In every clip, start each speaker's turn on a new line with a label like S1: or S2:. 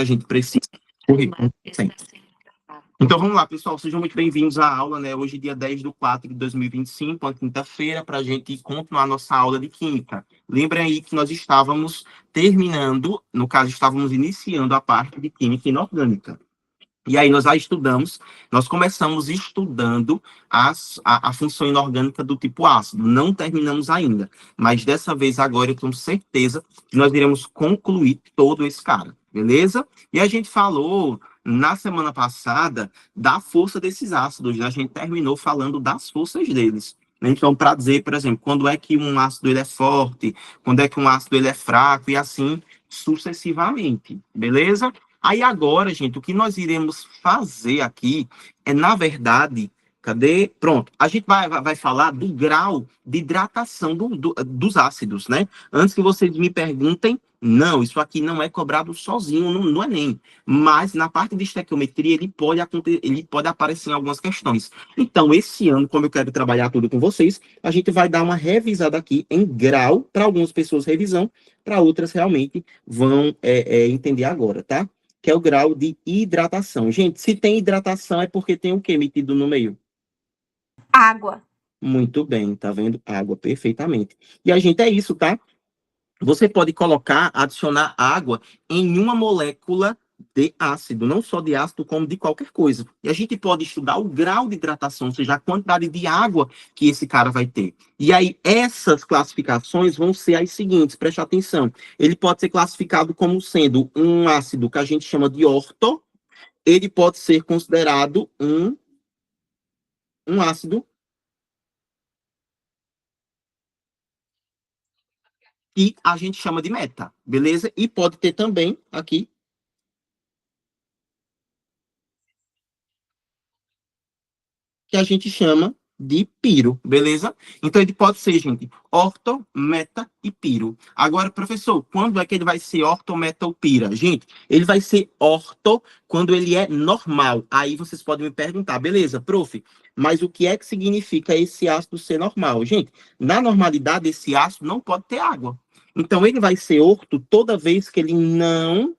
S1: a gente precisa correr. Então, vamos lá, pessoal. Sejam muito bem-vindos à aula, né? Hoje, dia 10/4/2025, uma quinta-feira, para a gente continuar nossa aula de Química. Lembrem aí que nós estávamos terminando, no caso, estávamos iniciando a parte de Química Inorgânica. E aí nós começamos estudando a função inorgânica do tipo ácido. Não terminamos ainda, mas dessa vez agora eu tenho certeza que nós iremos concluir todo esse cara, beleza? E a gente falou na semana passada da força desses ácidos, né? A gente terminou falando das forças deles. Então, para dizer, por exemplo, quando é que um ácido ele é forte, quando é que um ácido ele é fraco, e assim sucessivamente, beleza? Aí agora, gente, o que nós iremos fazer aqui é, na verdade, cadê? Pronto, a gente vai falar do grau de hidratação dos ácidos, né? Antes que vocês me perguntem, não, isso aqui não é cobrado sozinho no Enem, mas na parte de estequiometria ele pode aparecer em algumas questões. Então, esse ano, como eu quero trabalhar tudo com vocês, a gente vai dar uma revisada aqui em grau, para algumas pessoas revisão, para outras realmente vão entender agora, tá? Que é o grau de hidratação. Gente, se tem hidratação é porque tem o que metido no meio?
S2: Água.
S1: Muito bem, tá vendo? Água, perfeitamente. E a gente é isso, tá? Você pode adicionar água em uma molécula de ácido, não só de ácido, como de qualquer coisa. E a gente pode estudar o grau de hidratação, ou seja, a quantidade de água que esse cara vai ter. E aí, essas classificações vão ser as seguintes, preste atenção. Ele pode ser classificado como sendo um ácido que a gente chama de orto, ele pode ser considerado um ácido que a gente chama de meta, beleza? E pode ter também aqui que a gente chama de piro, beleza? Então ele pode ser, gente, orto, meta e piro. Agora, professor, quando é que ele vai ser orto, meta ou pira? Gente, ele vai ser orto quando ele é normal. Aí vocês podem me perguntar, beleza, prof, mas o que é que significa esse ácido ser normal? Gente, na normalidade, esse ácido não pode ter água. Então ele vai ser orto toda vez que ele não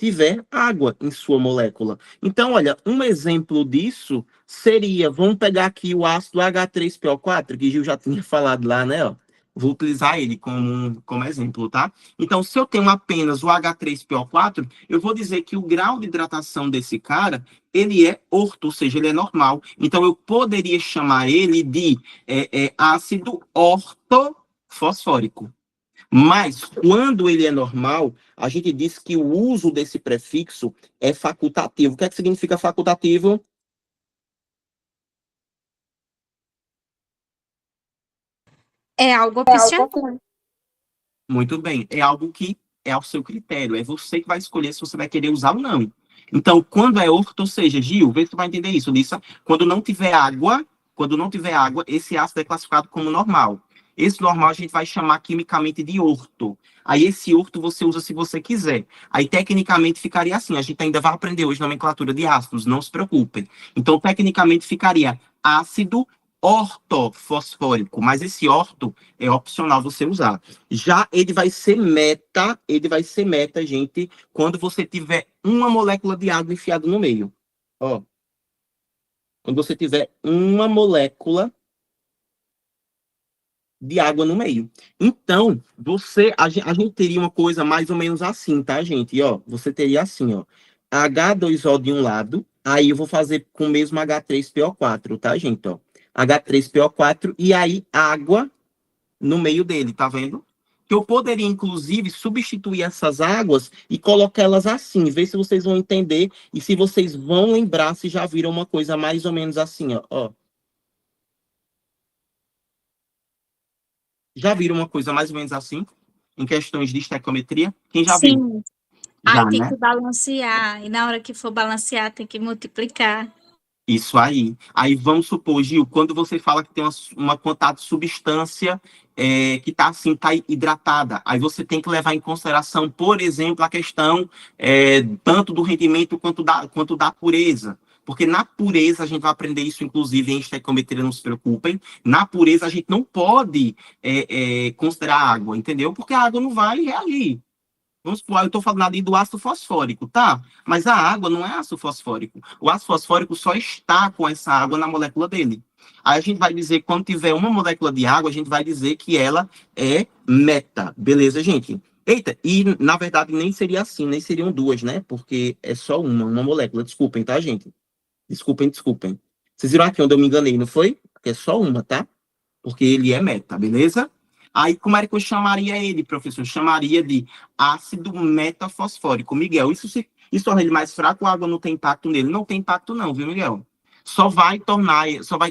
S1: tiver água em sua molécula. Então, olha, um exemplo disso seria, vamos pegar aqui o ácido H3PO4, que Gil já tinha falado lá, né? Ó. Vou utilizar ele como exemplo, tá? Então, se eu tenho apenas o H3PO4, eu vou dizer que o grau de hidratação desse cara, ele é orto, ou seja, ele é normal. Então, eu poderia chamar ele de ácido ortofosfórico. Mas, quando ele é normal, a gente diz que o uso desse prefixo é facultativo. O que é que significa facultativo?
S2: É algo opcional.
S1: Muito bem. É algo que é ao seu critério. É você que vai escolher se você vai querer usar ou não. Então, quando é orto, ou seja, Gil, vê se tu vai entender isso, Lissa. Quando não tiver água, esse ácido é classificado como normal. Esse normal a gente vai chamar quimicamente de orto. Aí esse orto você usa se você quiser. Aí tecnicamente ficaria assim. A gente ainda vai aprender hoje nomenclatura de ácidos, não se preocupem. Então, tecnicamente ficaria ácido ortofosfórico, mas esse orto é opcional você usar. Já ele vai ser meta, gente, quando você tiver uma molécula de água enfiada no meio. Ó. Quando você tiver uma molécula de água no meio. Então, a gente teria uma coisa mais ou menos assim, tá, gente? E, ó, você teria assim, ó, H2O de um lado, aí eu vou fazer com o mesmo H3PO4, tá, gente? Ó, H3PO4 e aí água no meio dele, tá vendo? Que eu poderia, inclusive, substituir essas águas e colocar elas assim, ver se vocês vão entender e se vocês vão lembrar se já viram uma coisa mais ou menos assim, ó. Já viram uma coisa mais ou menos assim? Em questões de estequiometria? Quem já viu?
S2: Sim.
S1: Já,
S2: Aí tem
S1: né?
S2: que balancear. E na hora que for balancear, tem que multiplicar.
S1: Isso aí. Aí vamos supor, Gil, quando você fala que tem uma quantidade de substância que está assim, tá hidratada, aí você tem que levar em consideração, por exemplo, a questão tanto do rendimento quanto da pureza. Porque na pureza, a gente vai aprender isso, inclusive, em estequiometria, não se preocupem. Na pureza, a gente não pode considerar água, entendeu? Porque a água não vai reagir. Vamos supor, eu estou falando ali do ácido fosfórico, tá? Mas a água não é ácido fosfórico. O ácido fosfórico só está com essa água na molécula dele. Aí a gente vai dizer, quando tiver uma molécula de água, a gente vai dizer que ela é meta. Beleza, gente? Eita, e na verdade nem seria assim, nem seriam duas, né? Porque é só uma molécula. Desculpem, tá, gente? Desculpem. Vocês viram aqui onde eu me enganei, não foi? Porque é só uma, tá? Porque ele é meta, beleza? Aí, como era que eu chamaria ele, professor? Eu chamaria de ácido metafosfórico. Miguel, isso torna ele mais fraco, a água não tem impacto nele? Não tem impacto não, viu, Miguel? Só vai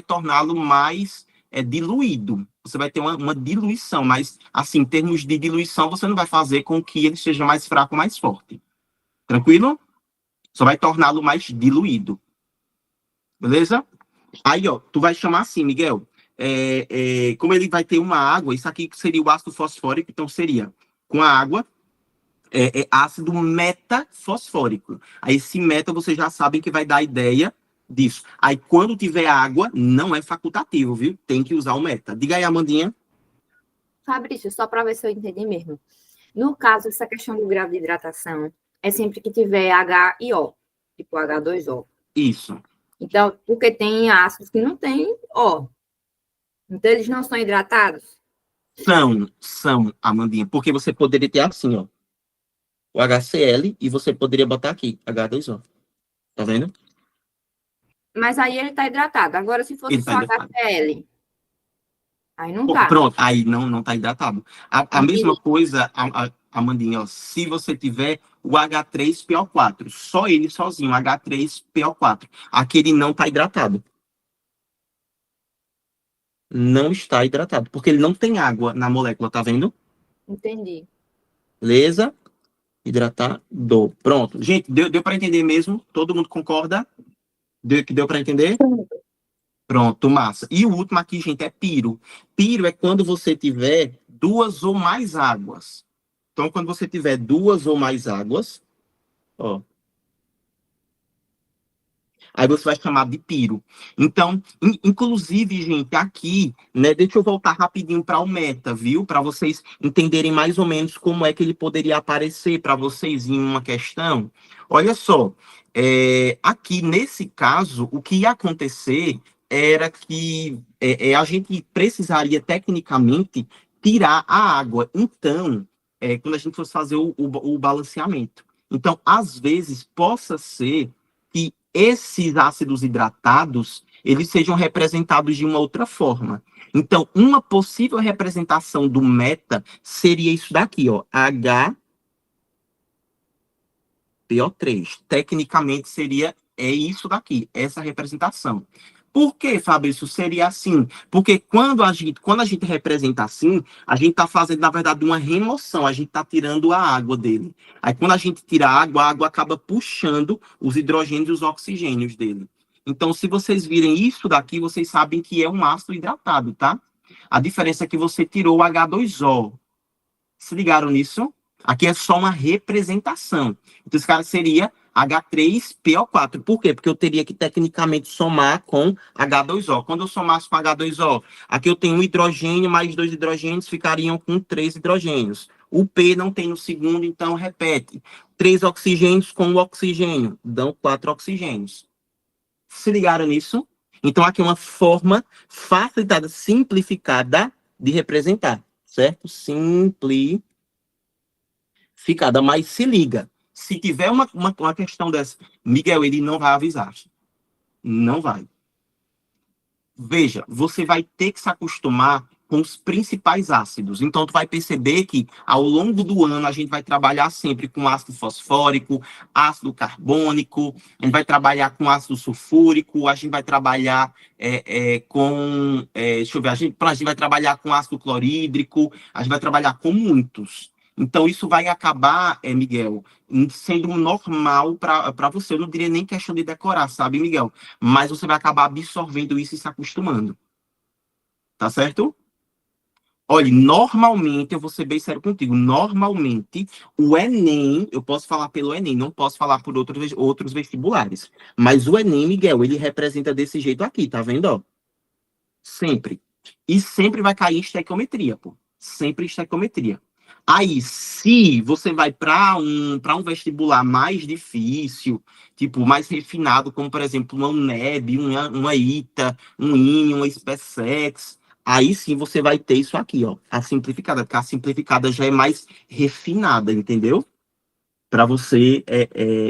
S1: torná-lo mais diluído. Você vai ter uma diluição, mas, assim, em termos de diluição, você não vai fazer com que ele seja mais fraco ou mais forte. Tranquilo? Só vai torná-lo mais diluído. Beleza? Aí, ó, tu vai chamar assim, Miguel. Como ele vai ter uma água, isso aqui seria o ácido fosfórico, então seria com a água, ácido metafosfórico. Aí esse meta, vocês já sabem que vai dar a ideia disso. Aí quando tiver água, não é facultativo, viu? Tem que usar o meta. Diga aí, Amandinha.
S3: Fabrício, só para ver se eu entendi mesmo. No caso, essa questão do grau de hidratação é sempre que tiver H e O, tipo H2O.
S1: Isso.
S3: Então, porque tem ácidos que não tem O. Então, eles não são hidratados?
S1: São, Amandinha. Porque você poderia ter assim, ó. O HCl e você poderia botar aqui, H2O. Tá vendo?
S3: Mas aí ele está hidratado. Agora, se fosse só HCl, aí não tá.
S1: Pronto, aí não tá hidratado. A mesma coisa, Amandinha, ó, se você tiver o H3PO4, só ele sozinho, H3PO4, aquele não tá hidratado. Não está hidratado, porque ele não tem água na molécula, tá vendo?
S3: Entendi.
S1: Beleza? Hidratado. Pronto. Gente, deu para entender mesmo? Todo mundo concorda? Deu para entender? Pronto, massa. E o último aqui, gente, é piro. Piro é quando você tiver duas ou mais águas. Então, quando você tiver duas ou mais águas, ó, aí você vai chamar de piro. Então, inclusive, gente, aqui, né, deixa eu voltar rapidinho para o meta, viu? Para vocês entenderem mais ou menos como é que ele poderia aparecer para vocês em uma questão. Olha só, aqui nesse caso, o que ia acontecer era que a gente precisaria tecnicamente tirar a água. Então, quando a gente fosse fazer o balanceamento. Então, às vezes, possa ser que esses ácidos hidratados, eles sejam representados de uma outra forma. Então, uma possível representação do meta seria isso daqui, ó, HPO3. Tecnicamente seria isso daqui, essa representação. Por que, Fabrício, seria assim? Porque quando a gente representa assim, a gente está fazendo, na verdade, uma remoção, a gente está tirando a água dele. Aí, quando a gente tira a água acaba puxando os hidrogênios e os oxigênios dele. Então, se vocês virem isso daqui, vocês sabem que é um ácido hidratado, tá? A diferença é que você tirou o H2O. Se ligaram nisso? Aqui é só uma representação. Então, esse cara seria H3PO4. Por quê? Porque eu teria que, tecnicamente, somar com H2O. Quando eu somasse com H2O, aqui eu tenho um hidrogênio, mais dois hidrogênios ficariam com 3 hidrogênios. O P não tem no segundo, então repete. 3 oxigênios com o oxigênio, dão 4 oxigênios. Se ligaram nisso? Então, aqui é uma forma facilitada, simplificada de representar, certo? Simplificada, mas se liga. Se tiver uma questão dessa, Miguel, ele não vai avisar. Não vai. Veja, você vai ter que se acostumar com os principais ácidos. Então, tu vai perceber que, ao longo do ano, a gente vai trabalhar sempre com ácido fosfórico, ácido carbônico, a gente vai trabalhar com ácido sulfúrico, a gente vai trabalhar deixa eu ver, a gente vai trabalhar com ácido clorídrico, a gente vai trabalhar com muitos. Então, isso vai acabar, Miguel, sendo normal para você. Eu não diria nem questão de decorar, sabe, Miguel? Mas você vai acabar absorvendo isso e se acostumando. Tá certo? Olha, normalmente, eu vou ser bem sério contigo, normalmente, o Enem, eu posso falar pelo Enem, não posso falar por outros vestibulares, mas o Enem, Miguel, ele representa desse jeito aqui, tá vendo, ó? Sempre. E sempre vai cair estequiometria, pô. Sempre estequiometria. Aí, se você vai para um vestibular mais difícil, tipo, mais refinado, como, por exemplo, uma UNEB, uma ITA, um INE, uma SpaceX, aí sim você vai ter isso aqui, ó, a simplificada, porque a simplificada já é mais refinada, entendeu? Para você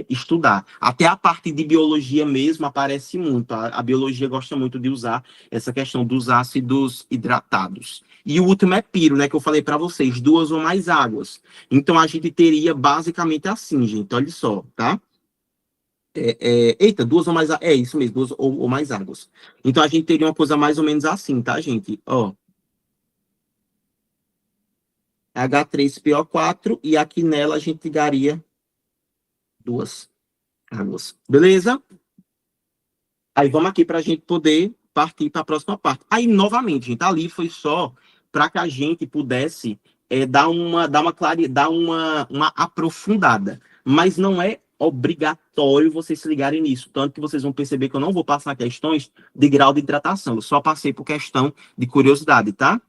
S1: estudar. Até a parte de biologia mesmo aparece muito. A biologia gosta muito de usar essa questão dos ácidos hidratados. E o último é piro, né? Que eu falei para vocês, 2 ou mais águas. Então a gente teria basicamente assim, gente. Olha só, tá? Eita, 2 ou mais. É isso mesmo, 2 ou mais águas. Então a gente teria uma coisa mais ou menos assim, tá, gente? Ó. H3PO4 e aqui nela a gente daria 2 águas. Beleza? Aí vamos aqui para a gente poder partir para a próxima parte. Aí, novamente, gente, ali foi só para que a gente pudesse dar uma aprofundada. Mas não é obrigatório vocês se ligarem nisso. Tanto que vocês vão perceber que eu não vou passar questões de grau de hidratação. Eu só passei por questão de curiosidade, tá?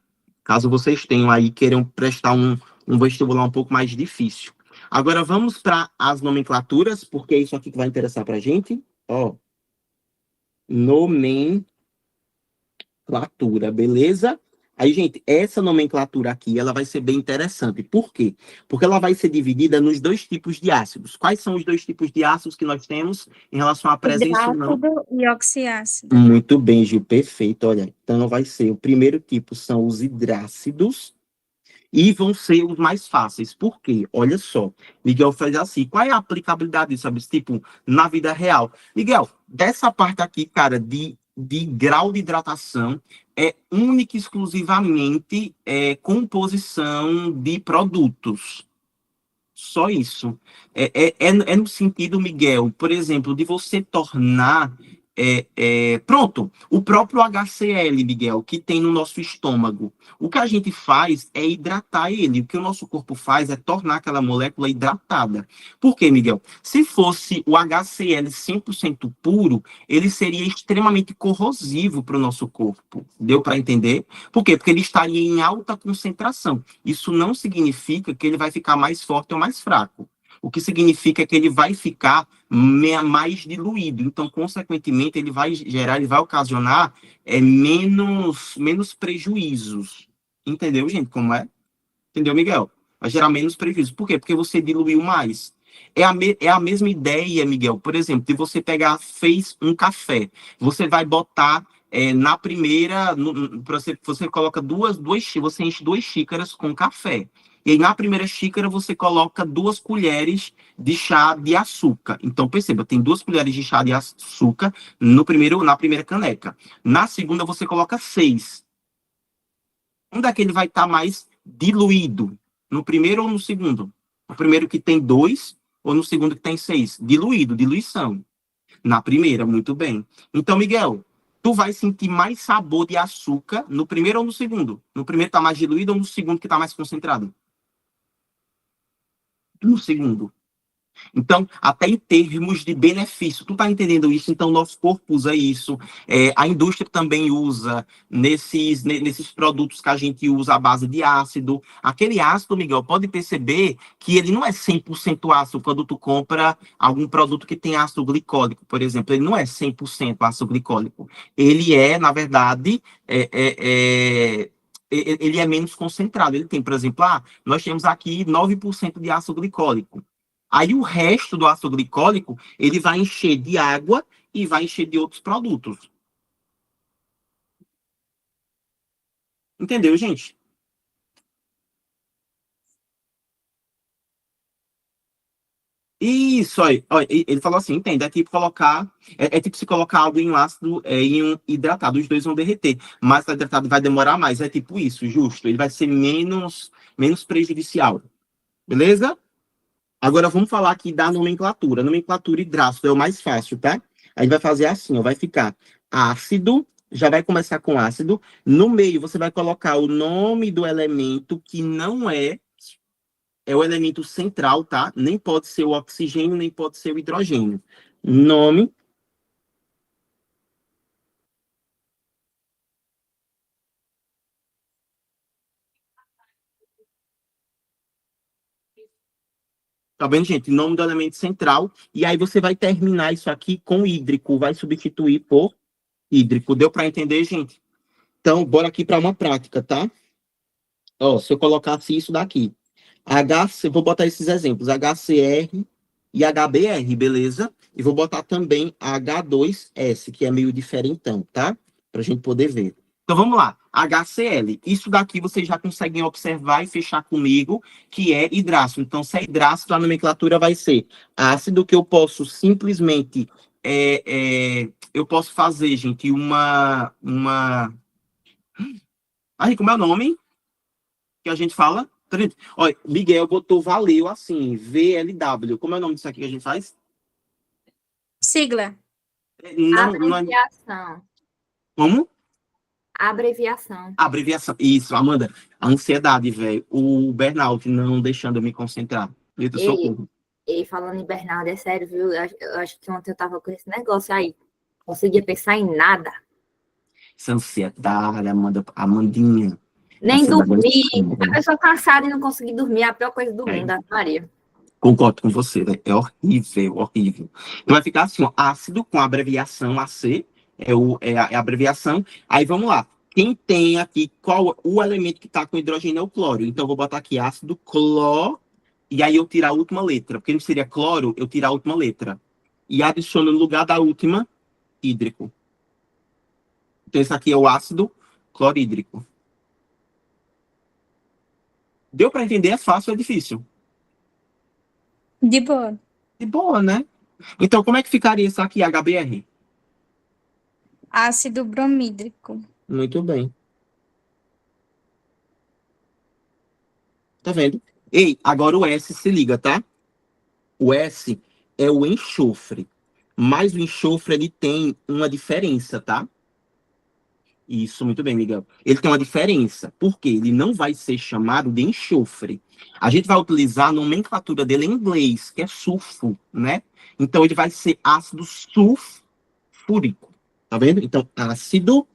S1: Caso vocês tenham aí, queiram prestar um vestibular um pouco mais difícil. Agora vamos para as nomenclaturas, porque é isso aqui que vai interessar para a gente. Ó. Nomenclatura, beleza? Aí, gente, essa nomenclatura aqui, ela vai ser bem interessante. Por quê? Porque ela vai ser dividida nos 2 tipos de ácidos. Quais são os 2 tipos de ácidos que nós temos em relação à presença ou não?
S2: Hidrácido e oxiácido.
S1: Muito bem, Gil, perfeito. Olha, então vai ser, o primeiro tipo são os hidrácidos e vão ser os mais fáceis. Por quê? Olha só, Miguel faz assim, qual é a aplicabilidade disso, sabe? Tipo, na vida real. Miguel, dessa parte aqui, cara, de grau de hidratação, é única e exclusivamente composição de produtos. Só isso. É no sentido, Miguel, por exemplo, de você tornar. Pronto, o próprio HCl, Miguel, que tem no nosso estômago. O que a gente faz é hidratar ele. O que o nosso corpo faz é tornar aquela molécula hidratada. Por quê, Miguel? Se fosse o HCl 100% puro, ele seria extremamente corrosivo para o nosso corpo. Deu para entender? Por quê? Porque ele estaria em alta concentração. Isso não significa que ele vai ficar mais forte ou mais fraco. O que significa que ele vai ficar mais diluído. Então, consequentemente, ele vai ocasionar menos prejuízos. Entendeu, gente, como é? Entendeu, Miguel? Vai gerar menos prejuízo. Por quê? Porque você diluiu mais. É a mesma ideia, Miguel. Por exemplo, de você fez um café. Você vai botar na primeira, você coloca você enche 2 xícaras com café. E aí, na primeira xícara, você coloca 2 colheres de chá de açúcar. Então, perceba, tem 2 colheres de chá de açúcar na primeira caneca. Na segunda, você coloca 6. Onde é que ele vai estar mais diluído? No primeiro ou no segundo? No primeiro que tem 2 ou no segundo que tem 6? Diluído, diluição. Na primeira, muito bem. Então, Miguel, tu vai sentir mais sabor de açúcar no primeiro ou no segundo? No primeiro está mais diluído ou no segundo que está mais concentrado? No segundo. Então, até em termos de benefício, tu tá entendendo isso? Então, nosso corpo usa isso, a indústria também usa nesses produtos que a gente usa à base de ácido. Aquele ácido, Miguel, pode perceber que ele não é 100% ácido quando tu compra algum produto que tem ácido glicólico, por exemplo. Ele não é 100% ácido glicólico. Ele é, na verdade, ele é menos concentrado. Ele tem, por exemplo, nós temos aqui 9% de ácido glicólico. Aí o resto do ácido glicólico, ele vai encher de água e vai encher de outros produtos. Entendeu, gente? Isso, aí. Ele falou assim, entende? É tipo se colocar algo em um ácido e um hidratado, os dois vão derreter, mas o hidratado vai demorar mais, é tipo isso, justo. Ele vai ser menos prejudicial, beleza? Agora vamos falar aqui da nomenclatura. A nomenclatura hidrácido é o mais fácil, tá? A gente vai fazer assim, ó, vai ficar ácido Já vai começar com ácido. No meio, você vai colocar o nome do elemento que não é o elemento central, tá? Nem pode ser o oxigênio, nem pode ser o hidrogênio. Nome. Tá vendo, gente? Nome do elemento central. E aí você vai terminar isso aqui com hídrico. Vai substituir por hídrico. Deu para entender, gente? Então, bora aqui para uma prática, tá? Ó, se eu colocasse isso daqui. Vou botar esses exemplos. HCr e HBr, beleza? E vou botar também H2S, que é meio diferentão, tá? Para a gente poder ver. Então, vamos lá. HCl. Isso daqui vocês já conseguem observar e fechar comigo, que é hidrácido. Então, se é hidrácido, a nomenclatura vai ser ácido que eu posso simplesmente... eu posso fazer, gente, Aí, como é o nome que a gente fala? Olha, Miguel botou valeu assim, VLW. Como é o nome disso aqui que a gente faz?
S2: Sigla.
S1: Não, não é...
S3: Abreviação.
S1: Como?
S3: Abreviação.
S1: Abreviação. Isso, Amanda. A ansiedade, velho. O burnout não deixando eu me concentrar. Eita, socorro.
S3: E falando em Bernardo, é sério, viu? Eu acho que ontem eu tava com esse negócio aí. Conseguia pensar em nada.
S1: Essa ansiedade, Amandinha.
S3: Nem dormir. A
S1: É
S3: pessoa cansada e não conseguir dormir é a pior coisa do mundo, Maria.
S1: Concordo com você, né? É horrível, horrível. Então vai ficar assim, ó, ácido com a abreviação AC, é a abreviação. Aí vamos lá. Quem tem aqui, qual o elemento que está com hidrogênio é o cloro. Então eu vou botar aqui ácido cloro, e aí eu tirar a última letra. Porque não seria cloro, eu tirar a última letra. E adiciono no lugar da última, hídrico. Então esse aqui é o ácido clorídrico. Deu para entender? É fácil ou é difícil?
S2: De boa.
S1: De boa, né? Então como é que ficaria isso aqui, HBr?
S2: Ácido bromídrico.
S1: Muito bem. Tá vendo? Ei, agora o S se liga, tá? O S é o enxofre. Mas o enxofre, ele tem uma diferença, tá? Isso, muito bem, Miguel. Ele tem uma diferença. Por quê? Ele não vai ser chamado de enxofre. A gente vai utilizar a nomenclatura dele em inglês, que é sulfo, né? Então, ele vai ser ácido sulfúrico. Tá vendo? Então, ácido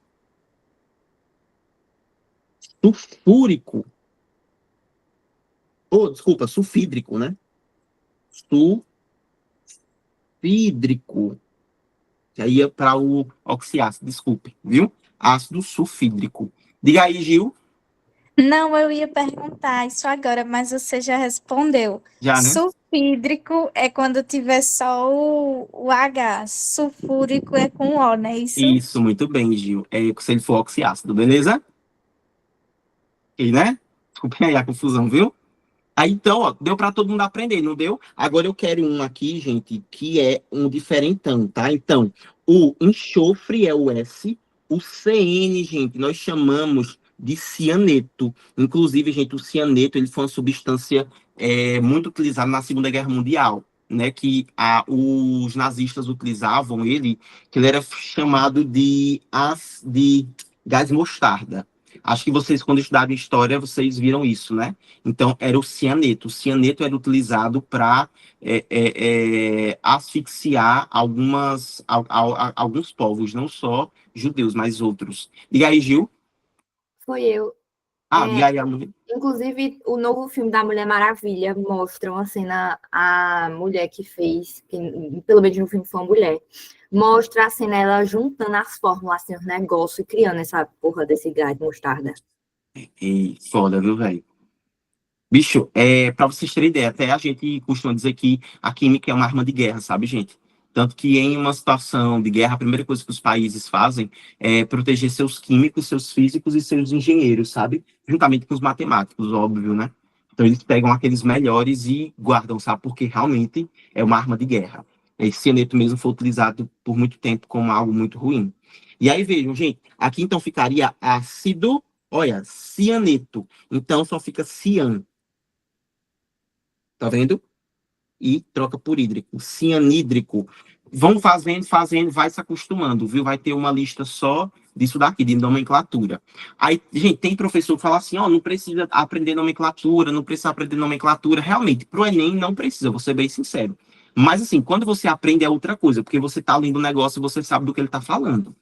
S1: sulfúrico. Oh, desculpa, sulfídrico, né? Sulfídrico. Que aí é para o oxiácido, desculpe, viu? Ácido sulfídrico. Diga aí, Gil.
S2: Não, eu ia perguntar isso agora, mas você já respondeu.
S1: Já, né?
S2: Sulfídrico é quando tiver só o H. Sulfúrico é com O, não é isso?
S1: Isso, muito bem, Gil. É se ele for oxiácido, beleza? E, né? Desculpem aí a confusão, viu? Aí, então, ó, deu para todo mundo aprender, não deu? Agora eu quero um aqui, gente, que é um diferentão, tá? Então, o enxofre é o S, o CN, gente, nós chamamos de cianeto. Inclusive, gente, o cianeto, ele foi uma substância muito utilizada na Segunda Guerra Mundial, né? Que os nazistas utilizavam ele, que ele era chamado de gás mostarda. Acho que vocês, quando estudaram história, vocês viram isso, né? Então, era o cianeto. O cianeto era utilizado para asfixiar alguns povos, não só judeus, mas outros. E aí, Gil?
S3: Foi eu.
S1: E aí,
S3: Inclusive, o novo filme da Mulher Maravilha mostra uma cena, a mulher que fez, que, pelo menos no filme foi uma mulher, mostra a cena ela juntando as fórmulas, assim, os negócios e criando essa porra desse gás de mostarda.
S1: Foda, viu, velho? Bicho, para vocês terem ideia, até a gente costuma dizer que a química é uma arma de guerra, sabe, gente? Tanto que em uma situação de guerra, a primeira coisa que os países fazem é proteger seus químicos, seus físicos e seus engenheiros, sabe? Juntamente com os matemáticos, óbvio, né? Então eles pegam aqueles melhores e guardam, sabe? Porque realmente é uma arma de guerra. Esse cianeto mesmo foi utilizado por muito tempo como algo muito ruim. E aí, vejam, gente, aqui então ficaria ácido, olha, cianeto. Então só fica cian. Tá vendo? E troca por hídrico. Cianídrico. Vão fazendo, vai se acostumando, viu? Vai ter uma lista só disso daqui, de nomenclatura. Aí, gente, tem professor que fala assim, ó, não precisa aprender nomenclatura, não precisa aprender nomenclatura. Realmente, pro Enem não precisa, vou ser bem sincero. Mas, assim, quando você aprende é outra coisa, porque você tá lendo um negócio e você sabe do que ele tá falando.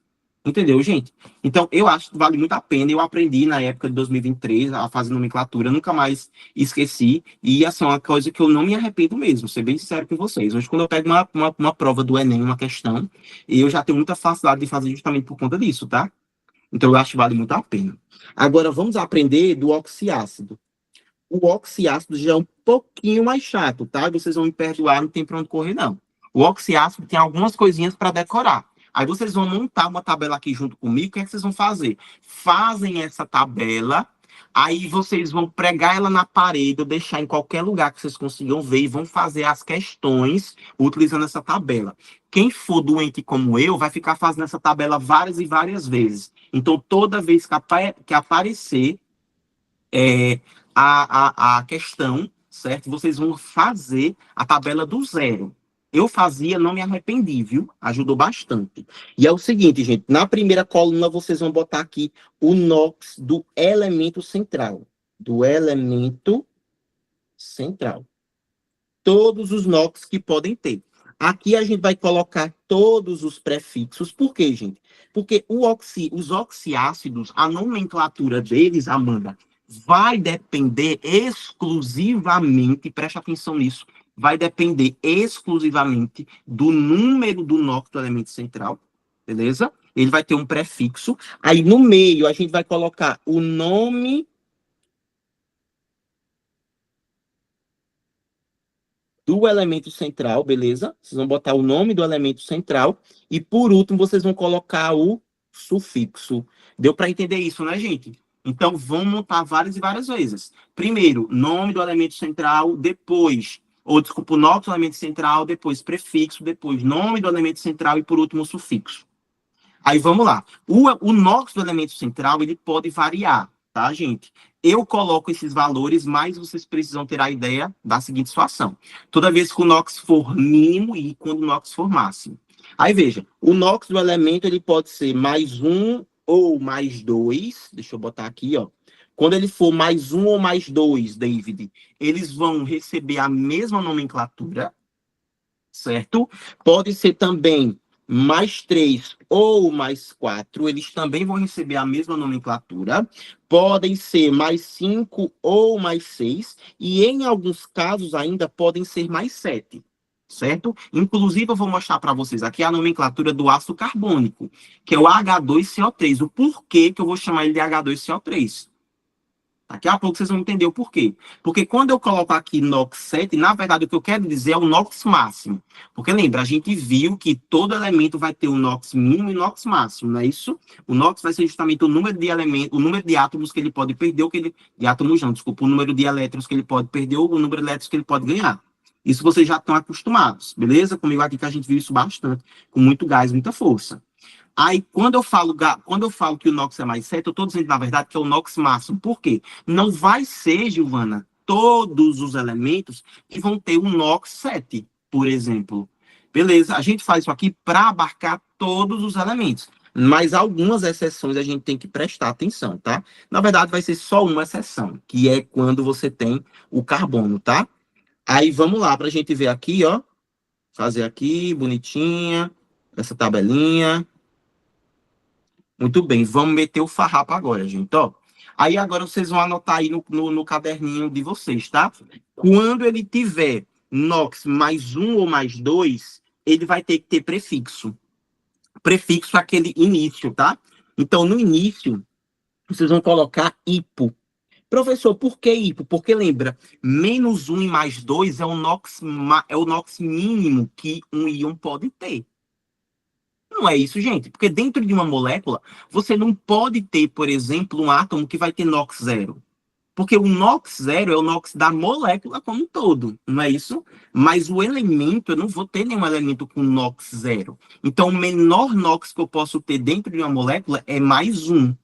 S1: Entendeu, gente? Então, eu acho que vale muito a pena. Eu aprendi na época de 2023 a fazer nomenclatura, nunca mais esqueci. E, assim, é uma coisa que eu não me arrependo mesmo, ser bem sincero com vocês. Hoje, quando eu pego uma prova do Enem, uma questão, eu já tenho muita facilidade de fazer justamente por conta disso, tá? Então, eu acho que vale muito a pena. Agora, vamos aprender do oxiácido. O oxiácido já é um pouquinho mais chato, tá? Vocês vão me perdoar, não tem pra onde correr, não. O oxiácido tem algumas coisinhas para decorar. Aí vocês vão montar uma tabela aqui junto comigo. O que é que vocês vão fazer? Fazem essa tabela, aí vocês vão pregar ela na parede, ou deixar em qualquer lugar que vocês consigam ver, e vão fazer as questões utilizando essa tabela. Quem for doente como eu, vai ficar fazendo essa tabela várias e várias vezes. Então, toda vez que aparecer a questão, certo? Vocês vão fazer a tabela do zero. Eu fazia, não me arrependi, viu? Ajudou bastante. E é o seguinte, gente, na primeira coluna vocês vão botar aqui o NOx do elemento central. Do elemento central. Todos os NOx que podem ter. Aqui a gente vai colocar todos os prefixos. Por quê, gente? Porque os oxiácidos, a nomenclatura deles, Amanda, vai depender exclusivamente, preste atenção nisso, vai depender exclusivamente do número do NOx do elemento central, beleza? Ele vai ter um prefixo. Aí no meio a gente vai colocar o nome do elemento central, beleza? Vocês vão botar o nome do elemento central e por último vocês vão colocar o sufixo. Deu para entender isso, né, gente? Então, vamos montar várias e várias vezes. Primeiro, nome do elemento central, depois, desculpa, o NOx do elemento central, depois prefixo, depois nome do elemento central e, por último, o sufixo. Aí, vamos lá. O NOx do elemento central, ele pode variar, tá, gente? Eu coloco esses valores, mas vocês precisam ter a ideia da seguinte situação. Toda vez que o NOx for mínimo e quando o NOx for máximo. Aí, veja, o NOx do elemento, ele pode ser mais 1 ou mais 2, deixa eu botar aqui, ó. Quando ele for mais 1 ou mais 2, David, eles vão receber a mesma nomenclatura, certo? Pode ser também mais 3 ou mais 4, eles também vão receber a mesma nomenclatura. Podem ser mais 5 ou mais 6, e em alguns casos ainda podem ser mais 7. Certo? Inclusive, eu vou mostrar para vocês aqui a nomenclatura do ácido carbônico, que é o H2CO3. O porquê que eu vou chamar ele de H2CO3. Daqui a pouco vocês vão entender o porquê. Porque quando eu coloco aqui NOx 7, na verdade, o que eu quero dizer é o NOx máximo. Porque lembra, a gente viu que todo elemento vai ter o NOx mínimo e o NOx máximo, não é isso? O NOx vai ser justamente o número de elementos, o número de átomos que ele pode perder, de átomos não, desculpa, o número de elétrons que ele pode perder ou o número de elétrons que ele pode ganhar. Isso vocês já estão acostumados, beleza? Comigo aqui que a gente viu isso bastante, com muito gás, muita força. Aí, quando eu falo que o NOx é mais 7, eu estou dizendo, na verdade, que é o NOx máximo. Por quê? Não vai ser, Giovana, todos os elementos que vão ter um NOx 7, por exemplo. Beleza? A gente faz isso aqui para abarcar todos os elementos. Mas algumas exceções a gente tem que prestar atenção, tá? Na verdade, vai ser só uma exceção, que é quando você tem o carbono, tá? Aí, vamos lá, para a gente ver aqui, ó. Fazer aqui, bonitinha, essa tabelinha. Muito bem, vamos meter o farrapo agora, gente, ó. Aí agora vocês vão anotar aí no caderninho de vocês, tá? Quando ele tiver NOx mais 1 ou mais 2, ele vai ter que ter prefixo. Prefixo é aquele início, tá? Então, no início, vocês vão colocar hipo. Professor, por que hipo? Porque lembra, menos 1 e mais 2 é o NOx mínimo que um íon pode ter. Não é isso, gente, porque dentro de uma molécula, você não pode ter, por exemplo, um átomo que vai ter NOx zero. Porque o NOx zero é o NOx da molécula como um todo, não é isso? Mas o elemento, eu não vou ter nenhum elemento com NOx zero. Então, o menor NOx que eu posso ter dentro de uma molécula é mais 1.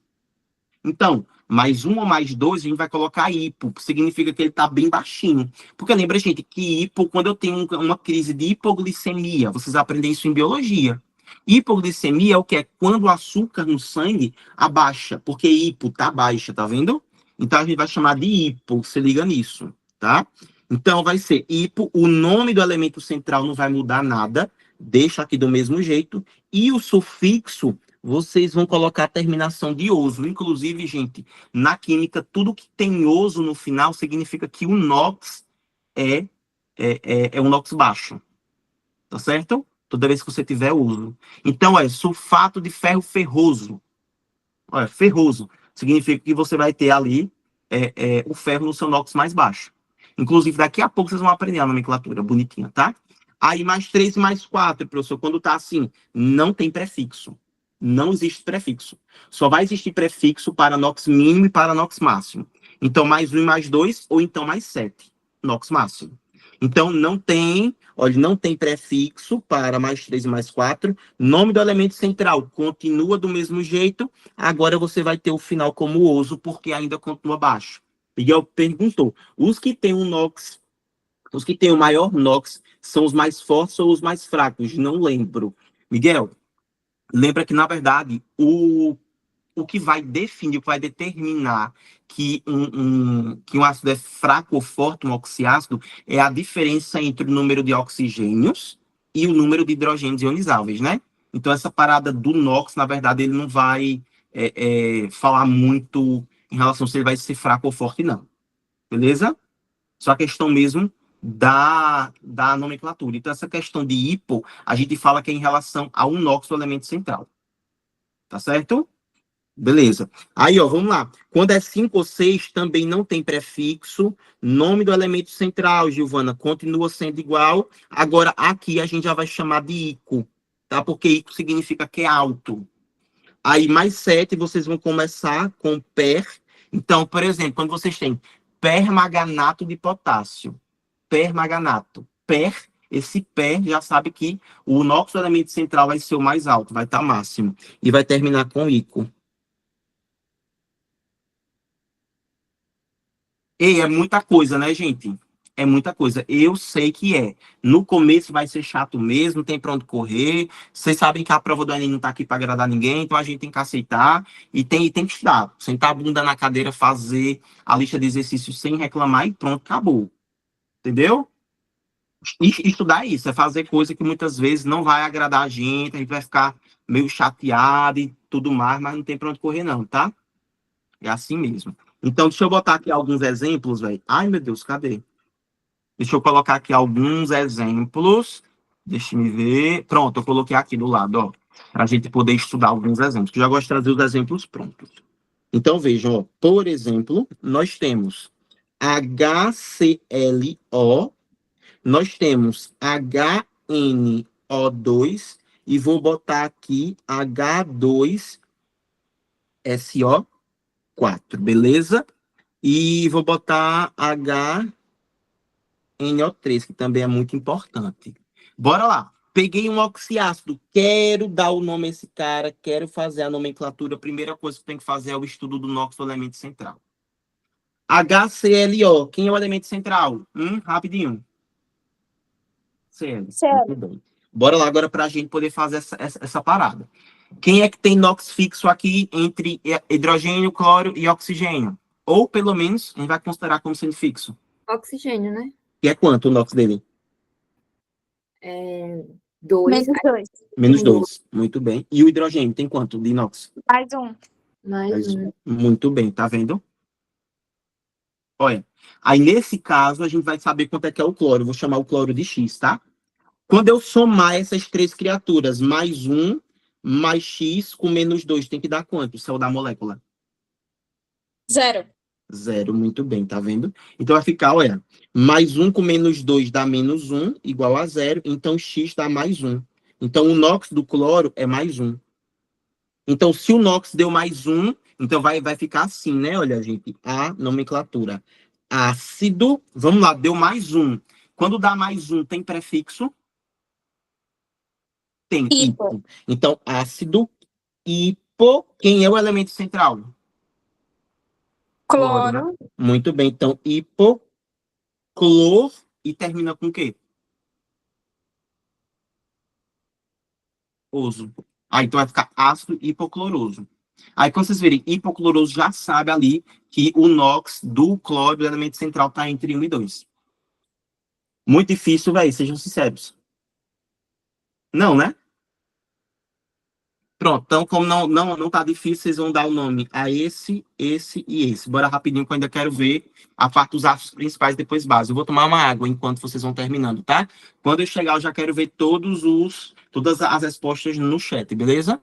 S1: Então, mais 1 ou mais 2, a gente vai colocar hipo, que significa que ele está bem baixinho. Porque lembra, gente, que hipo, quando eu tenho uma crise de hipoglicemia, vocês aprendem isso em biologia. Hipoglicemia é o que? É quando o açúcar no sangue abaixa, porque hipo tá baixa, tá vendo? Então a gente vai chamar de hipo, se liga nisso, tá? Então vai ser hipo, o nome do elemento central não vai mudar nada, deixa aqui do mesmo jeito, e o sufixo, vocês vão colocar a terminação de oso. Inclusive, gente, na química, tudo que tem oso no final significa que o NOx é um NOx baixo, tá certo? Toda vez que você tiver oso. Então, sulfato de ferro ferroso. Olha, ferroso. Significa que você vai ter ali o ferro no seu NOx mais baixo. Inclusive, daqui a pouco vocês vão aprender a nomenclatura bonitinha, tá? Aí, mais 3 e mais 4, professor, quando tá assim, não tem prefixo. Não existe prefixo. Só vai existir prefixo para NOx mínimo e para NOx máximo. Então, mais 1 e mais 2, ou então mais 7. NOx máximo. Então, não tem, olha, não tem prefixo para mais 3 e mais 4. Nome do elemento central continua do mesmo jeito. Agora você vai ter o final como oso, porque ainda continua baixo. Miguel perguntou, os que têm um NOx, os que têm o maior NOx, são os mais fortes ou os mais fracos? Não lembro. Miguel, lembra que, na verdade, o que vai definir, o que vai determinar que um ácido é fraco ou forte, um oxiácido, é a diferença entre o número de oxigênios e o número de hidrogênios ionizáveis, né? Então, essa parada do NOx, na verdade, ele não vai falar muito em relação se ele vai ser fraco ou forte, não. Beleza? Só a questão mesmo da nomenclatura. Então, essa questão de hipo, a gente fala que é em relação ao NOx do elemento central. Tá certo? Beleza. Aí, ó, vamos lá. Quando é 5 ou 6, também não tem prefixo. Nome do elemento central, Giovana, continua sendo igual. Agora, aqui a gente já vai chamar de ICO, tá? Porque ICO significa que é alto. Aí, mais 7, vocês vão começar com PER. Então, por exemplo, quando vocês têm permanganato de potássio, permanganato, PER, esse PER já sabe que o nosso elemento central vai ser o mais alto, vai estar máximo. E vai terminar com ICO. E é muita coisa, né, gente? É muita coisa. Eu sei que é. No começo vai ser chato mesmo, tem pra onde correr. Vocês sabem que a prova do Enem não tá aqui para agradar ninguém, então a gente tem que aceitar e tem que estudar. Sentar a bunda na cadeira, fazer a lista de exercícios sem reclamar e pronto, acabou. Entendeu? Estudar isso, é fazer coisa que muitas vezes não vai agradar a gente vai ficar meio chateado e tudo mais, mas não tem pra onde correr, não, tá? É assim mesmo. Então, deixa eu botar aqui alguns exemplos, velho. Ai, meu Deus, cadê? Deixa eu colocar aqui alguns exemplos. Deixa me ver. Pronto, eu coloquei aqui do lado, ó. Para a gente poder estudar alguns exemplos. Que eu já gosto de trazer os exemplos prontos. Então, vejam, ó. Por exemplo, nós temos HClO, nós temos HNO2 e vou botar aqui H2SO4, beleza? E vou botar HNO3, que também é muito importante. Bora lá. Peguei um oxiácido, quero dar o nome a esse cara, quero fazer a nomenclatura. A primeira coisa que tem que fazer é o estudo do NOx do elemento central. HClO, quem é o elemento central? Rapidinho. Cl. Muito bem. Bora lá agora para a gente poder fazer essa parada. Quem é que tem NOx fixo aqui entre hidrogênio, cloro e oxigênio? Ou, pelo menos, a gente vai considerar como sendo fixo.
S3: Oxigênio, né?
S1: E é quanto o NOx dele?
S3: 2.
S2: Menos 2.
S1: Menos 2. Muito bem. E o hidrogênio tem quanto de NOx?
S2: Mais 1.
S3: Mais 1.
S1: Muito bem, tá vendo? Olha, aí nesse caso a gente vai saber quanto é que é o cloro. Eu vou chamar o cloro de X, tá? Quando eu somar essas três criaturas, mais 1, mais X com menos 2, tem que dar quanto? O céu da molécula?
S2: 0.
S1: 0, muito bem, tá vendo? Então vai ficar, olha, mais 1 com menos 2 dá menos 1, igual a 0, então X dá mais 1. Então o NOx do cloro é mais 1. Então se o NOx deu mais 1, então vai ficar assim, né? Olha, gente, a nomenclatura. Ácido, vamos lá, deu mais 1. Quando dá mais 1, tem prefixo? Tem, hipo. Então ácido, hipo, quem é o elemento central? né?
S2: Cloro.
S1: Muito bem. Então, hipoclor e termina com o quê? Oso. Aí, então vai ficar ácido hipocloroso. Aí, quando vocês verem hipocloroso, já sabe ali que o NOx do cloro do elemento central está entre 1 e 2. Muito difícil, velho. Sejam sinceros. Não, né? Pronto. Então, como não tá difícil, vocês vão dar o nome a esse e esse. Bora rapidinho, que eu ainda quero ver a parte dos ácidos principais depois base. Eu vou tomar uma água enquanto vocês vão terminando, tá? Quando eu chegar, eu já quero ver todas as respostas no chat, beleza?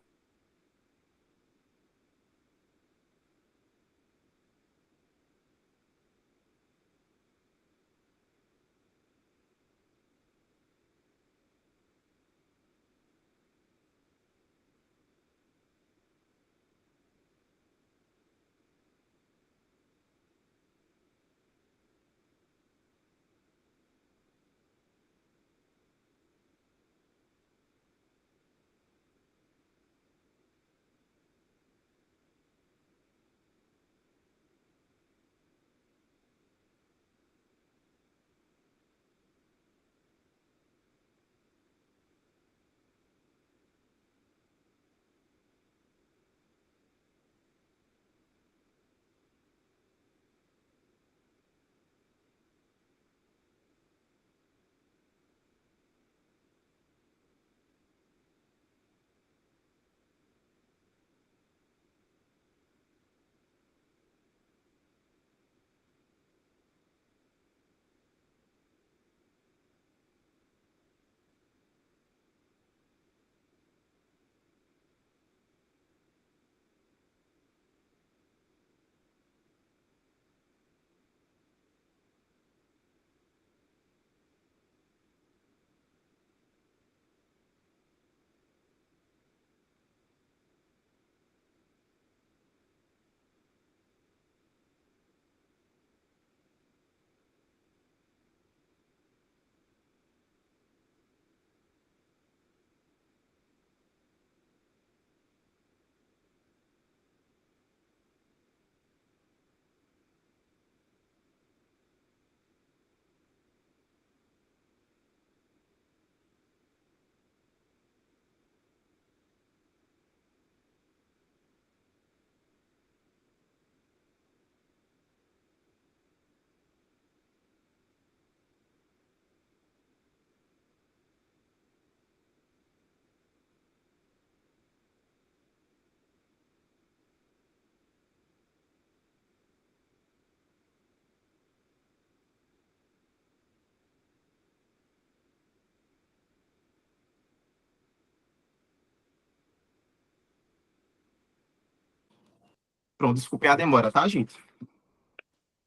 S1: Pronto, desculpe a demora, tá, gente?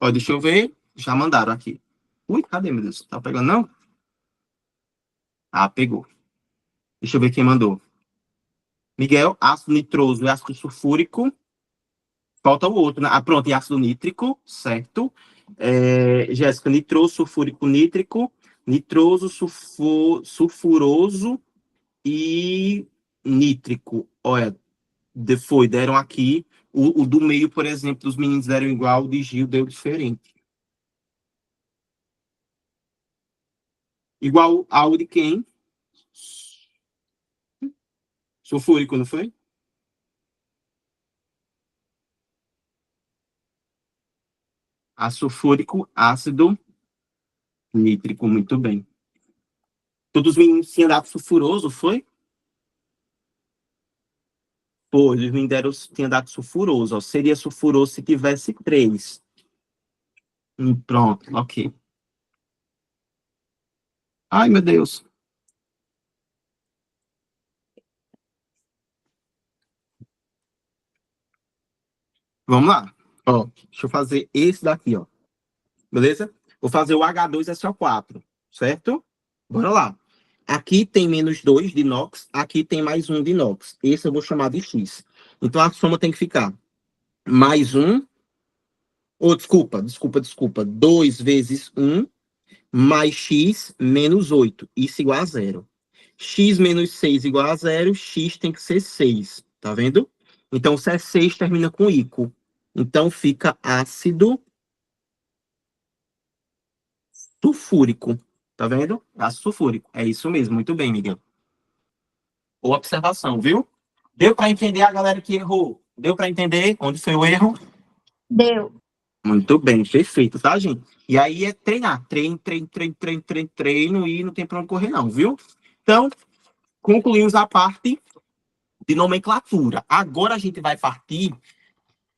S1: Ó, deixa eu ver. Já mandaram aqui. Ui, cadê, meu Deus? Tá pegando, não? Ah, pegou. Deixa eu ver quem mandou. Miguel, ácido nitroso e ácido sulfúrico. Falta o outro, né? Ah, pronto, e ácido nítrico, certo. Jéssica, nitroso, sulfúrico, nítrico. Nitroso, sulfuroso e nítrico. Olha, deram aqui. O do meio, por exemplo, dos meninos deram igual, o de Gil deu diferente. Igual ao de quem? Sulfúrico, não foi? Sulfúrico, ácido nítrico, muito bem. Todos os meninos tinham dado sulfuroso, foi? Pô, os meninos tinham dado sulfuroso. Ó. Seria sulfuroso se tivesse 3. Pronto, ok. Ai, meu Deus. Vamos lá. Ó, deixa eu fazer esse daqui, ó. Beleza? Vou fazer o H2SO4, certo? Bora lá. Aqui tem -2 de inox, aqui tem mais 1 de inox. Esse eu vou chamar de X. Então a soma tem que ficar mais 1, ou desculpa. 2 vezes 1 mais X menos 8. Isso igual a 0. X menos 6 igual a 0, X tem que ser 6. Tá vendo? Então, se é 6, termina com ico. Então fica ácido sulfúrico. Tá vendo? Ácido sulfúrico. É isso mesmo. Muito bem, Miguel. Boa observação, viu? Deu para entender a galera que errou? Deu para entender onde foi o erro?
S2: Deu.
S1: Muito bem, perfeito, tá, gente? E aí é treinar. Treino e não tem para onde correr, não, viu? Então, concluímos a parte de nomenclatura. Agora a gente vai partir.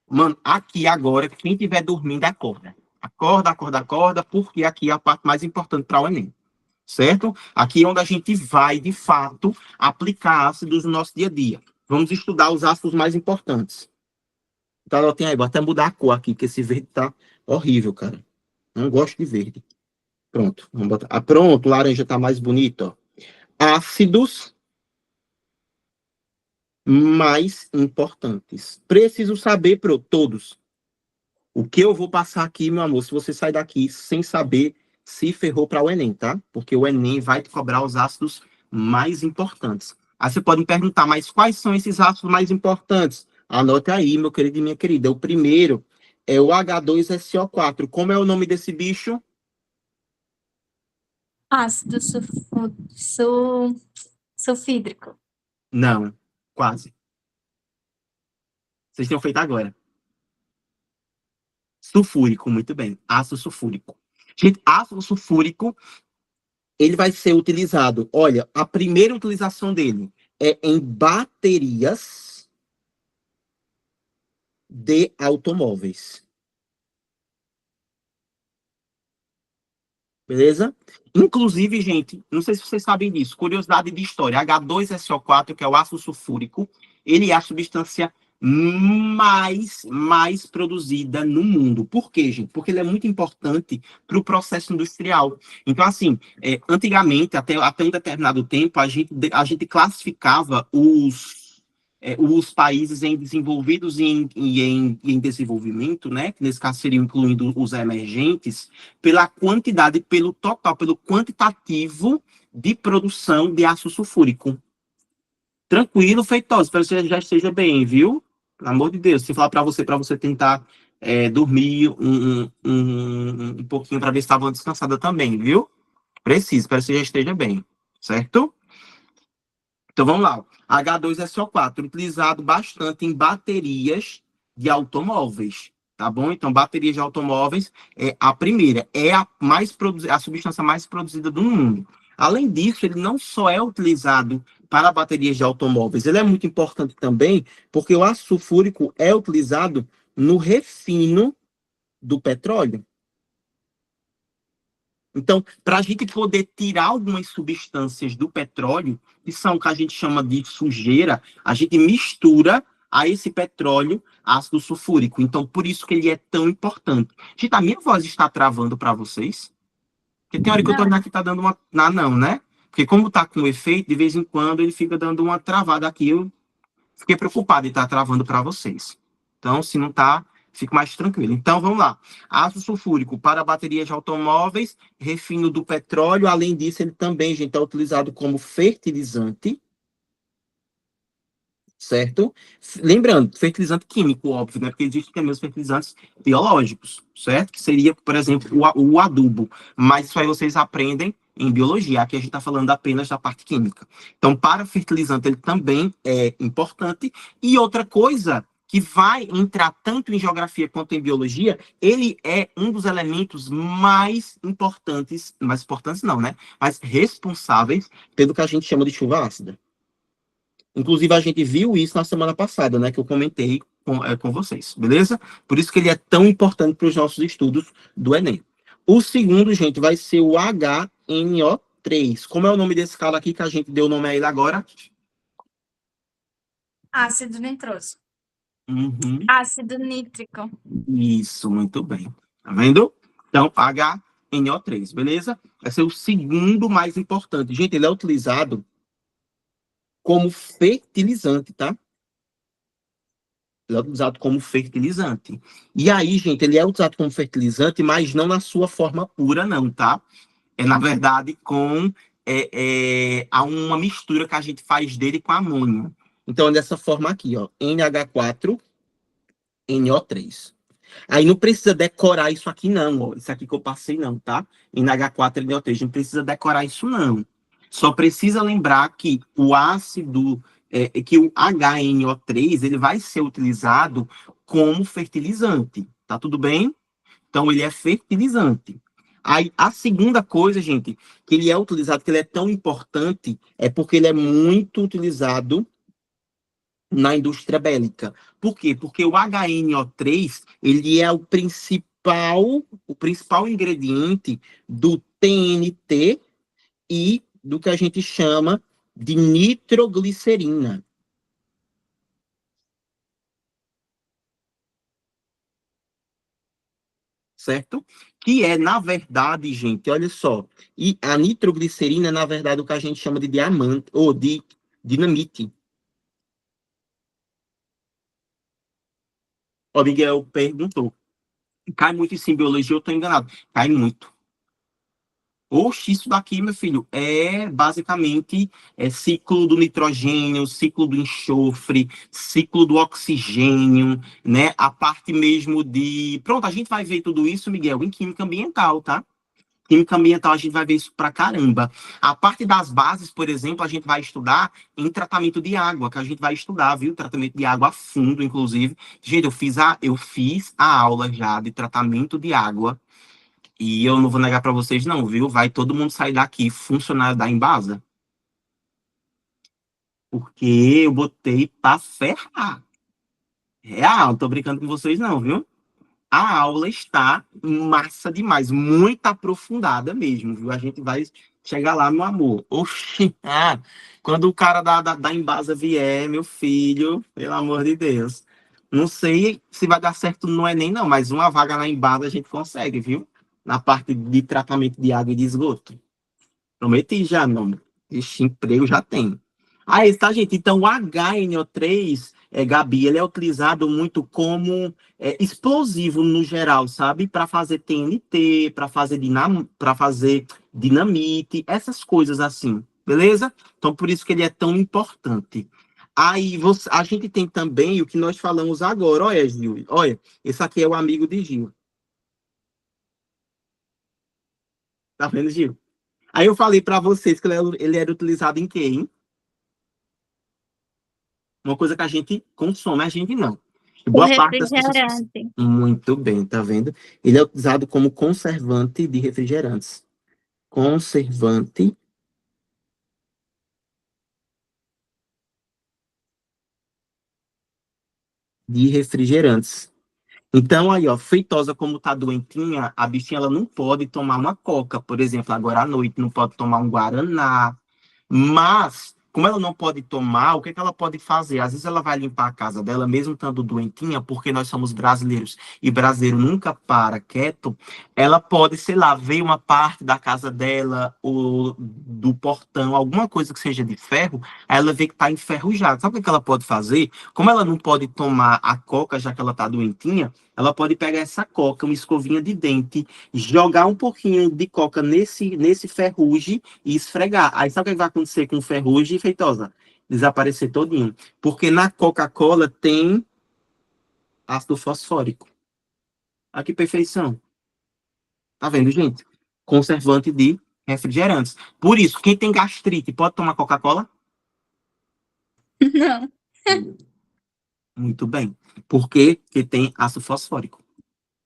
S1: Mano, aqui agora, quem estiver dormindo, acorda. Acorda, porque aqui é a parte mais importante para o Enem. Certo? Aqui é onde a gente vai, de fato, aplicar ácidos no nosso dia a dia. Vamos estudar os ácidos mais importantes. Então, anotem aí, vou até mudar a cor aqui, que esse verde tá horrível, cara. Não gosto de verde. Pronto, vamos botar. Ah, pronto, o laranja tá mais bonito, ó. Ácidos mais importantes. Preciso saber, para todos. O que eu vou passar aqui, meu amor, se você sair daqui sem saber, se ferrou para o Enem, tá? Porque o Enem vai te cobrar os ácidos mais importantes. Aí você pode me perguntar, mas quais são esses ácidos mais importantes? Anote aí, meu querido e minha querida. O primeiro é o H2SO4. Como é o nome desse bicho?
S2: Ácido sulfídrico.
S1: Não, quase. Vocês tinham feito agora. Sulfúrico, muito bem. Ácido sulfúrico. Gente, ácido sulfúrico, ele vai ser utilizado. Olha, a primeira utilização dele é em baterias de automóveis. Beleza? Inclusive, gente, não sei se vocês sabem disso, curiosidade de história, H2SO4, que é o ácido sulfúrico, ele é a substância mais produzida no mundo. Por quê, gente? Porque ele é muito importante para o processo industrial. Então, assim, antigamente, até um determinado tempo, a gente classificava os países em desenvolvidos e em desenvolvimento, né, que nesse caso seriam incluindo os emergentes, pela quantidade, pelo total, pelo quantitativo de produção de ácido sulfúrico. Tranquilo, Feitosa, espero que você já esteja bem, viu? Pelo amor de Deus, se falar para você tentar dormir um pouquinho para ver se estava descansada também, viu? Preciso, espero que você já esteja bem, certo? Então vamos lá. H2SO4, utilizado bastante em baterias de automóveis, tá bom? Então, baterias de automóveis é a primeira, é a substância mais produzida do mundo. Além disso, ele não só é utilizado para baterias de automóveis, ele é muito importante também porque o ácido sulfúrico é utilizado no refino do petróleo. Então, para a gente poder tirar algumas substâncias do petróleo, que são o que a gente chama de sujeira, a gente mistura a esse petróleo ácido sulfúrico. Então, por isso que ele é tão importante. Gente, a minha voz está travando para vocês? Porque tem hora que eu estou aqui, está dando uma... não, né? Porque como está com efeito, de vez em quando ele fica dando uma travada aqui. Eu fiquei preocupado de estar travando para vocês. Então, se não está, fique mais tranquilo. Então, vamos lá. Ácido sulfúrico para baterias de automóveis, refino do petróleo. Além disso, ele também, gente, é utilizado como fertilizante. Certo? Lembrando, fertilizante químico, óbvio, né? Porque existem também os fertilizantes biológicos, certo? Que seria, por exemplo, o adubo. Mas isso aí vocês aprendem em biologia. Aqui a gente está falando apenas da parte química. Então, para fertilizante, ele também é importante. E outra coisa que vai entrar tanto em geografia quanto em biologia, ele é um dos elementos mais importantes não, né? Mais responsáveis pelo que a gente chama de chuva ácida. Inclusive, a gente viu isso na semana passada, né? Que eu comentei com vocês, beleza? Por isso que ele é tão importante para os nossos estudos do Enem. O segundo, gente, vai ser o HNO3. Como é o nome desse cara aqui que a gente deu o nome a ele agora?
S2: Ácido nitroso.
S1: Uhum.
S2: Ácido nítrico.
S1: Isso, muito bem. Tá vendo? Então, HNO3, beleza? Vai ser o segundo mais importante. Gente, ele é utilizado como fertilizante, tá? Ele é utilizado como fertilizante. E aí, gente, ele é usado como fertilizante, mas não na sua forma pura, não, tá? É, na verdade, há uma mistura que a gente faz dele com amônio. Então, é dessa forma aqui, ó. NH4, NO3. Aí não precisa decorar isso aqui não, ó. Isso aqui que eu passei não, tá? NH4NO3, não precisa decorar isso não. Só precisa lembrar que o ácido, que o HNO3, ele vai ser utilizado como fertilizante, tá tudo bem? Então ele é fertilizante. Aí a segunda coisa, gente, que ele é utilizado, que ele é tão importante, é porque ele é muito utilizado na indústria bélica. Por quê? Porque o HNO3, ele é o principal ingrediente do TNT e do que a gente chama de nitroglicerina, certo? Que é, na verdade, gente, olha só, e a nitroglicerina é, na verdade, o que a gente chama de diamante, ou de dinamite. Ó, Miguel perguntou, cai muito isso em biologia, eu estou enganado. Cai muito. Oxe, isso daqui, meu filho, é basicamente ciclo do nitrogênio, ciclo do enxofre, ciclo do oxigênio, né? A parte mesmo de. Pronto, a gente vai ver tudo isso, Miguel, em química ambiental, tá? Química ambiental a gente vai ver isso pra caramba. A parte das bases, por exemplo, a gente vai estudar em tratamento de água, que a gente vai estudar, viu? Tratamento de água a fundo, inclusive. Gente, eu fiz a aula já de tratamento de água. E eu não vou negar para vocês, não, viu? Vai todo mundo sair daqui funcionário da Embasa. Porque eu botei pra ferrar. Real, não tô brincando com vocês, não, viu? A aula está massa demais, muito aprofundada mesmo, viu? A gente vai chegar lá, meu amor. Oxi, quando o cara da Embasa vier, meu filho, pelo amor de Deus. Não sei se vai dar certo no Enem, não, mas uma vaga na Embasa a gente consegue, viu? Na parte de tratamento de água e de esgoto. Prometi já, não. Esse emprego já tem. Aí, tá, gente? Então, o HNO3, Gabi, ele é utilizado muito como explosivo no geral, sabe? Para fazer TNT, para fazer dinamite, essas coisas assim, beleza? Então, por isso que ele é tão importante. Aí, a gente tem também o que nós falamos agora. Olha, Gil, olha, esse aqui é o amigo de Gil. Tá vendo, Gil? Aí eu falei para vocês que ele era utilizado em quê, hein? Uma coisa que a gente consome, a gente não. E
S2: O
S1: boa parte das pessoas.
S2: refrigerante.
S1: Muito bem, tá vendo? Ele é utilizado como conservante de refrigerantes. Conservante de refrigerantes. Então, aí, ó, Feitosa, como tá doentinha, a bichinha ela não pode tomar uma coca, por exemplo, agora à noite, não pode tomar um guaraná. Mas, como ela não pode tomar, o que é que ela pode fazer? Às vezes ela vai limpar a casa dela, mesmo estando doentinha, porque nós somos brasileiros e brasileiro nunca para quieto. Ela pode, sei lá, ver uma parte da casa dela, ou do portão, alguma coisa que seja de ferro, aí ela vê que está enferrujada. Sabe o que ela pode fazer? Como ela não pode tomar a coca, já que ela está doentinha, ela pode pegar essa coca, uma escovinha de dente, jogar um pouquinho de coca nesse ferrugem e esfregar. Aí sabe o que vai acontecer com o ferrugem, Feitosa? Desaparecer todinho. Porque na Coca-Cola tem ácido fosfórico. Olha que perfeição. Tá vendo, gente? Conservante de refrigerantes. Por isso, quem tem gastrite pode tomar Coca-Cola?
S2: Não.
S1: Muito bem. Por quê? Porque tem ácido fosfórico.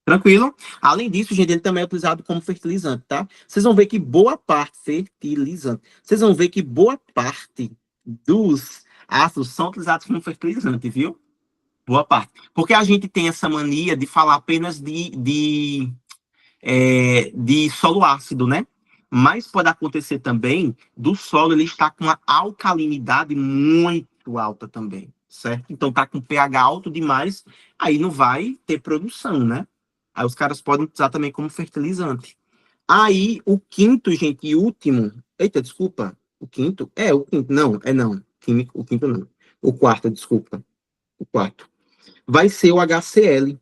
S1: Tranquilo? Além disso, gente, ele também é utilizado como fertilizante, tá? Vocês vão ver que boa parte, fertilizante, vocês vão ver que boa parte dos ácidos são utilizados como fertilizante, viu? Boa parte. Porque a gente tem essa mania de falar apenas de solo ácido, né? Mas pode acontecer também do solo ele estar com uma alcalinidade muito alta também, certo? Então tá com pH alto demais, aí não vai ter produção, né? Aí os caras podem usar também como fertilizante. Aí o quinto, gente, e último. Eita, desculpa. O quinto? O quinto. Não, não. O quinto não. O quarto, desculpa. O quarto. Vai ser o HCl.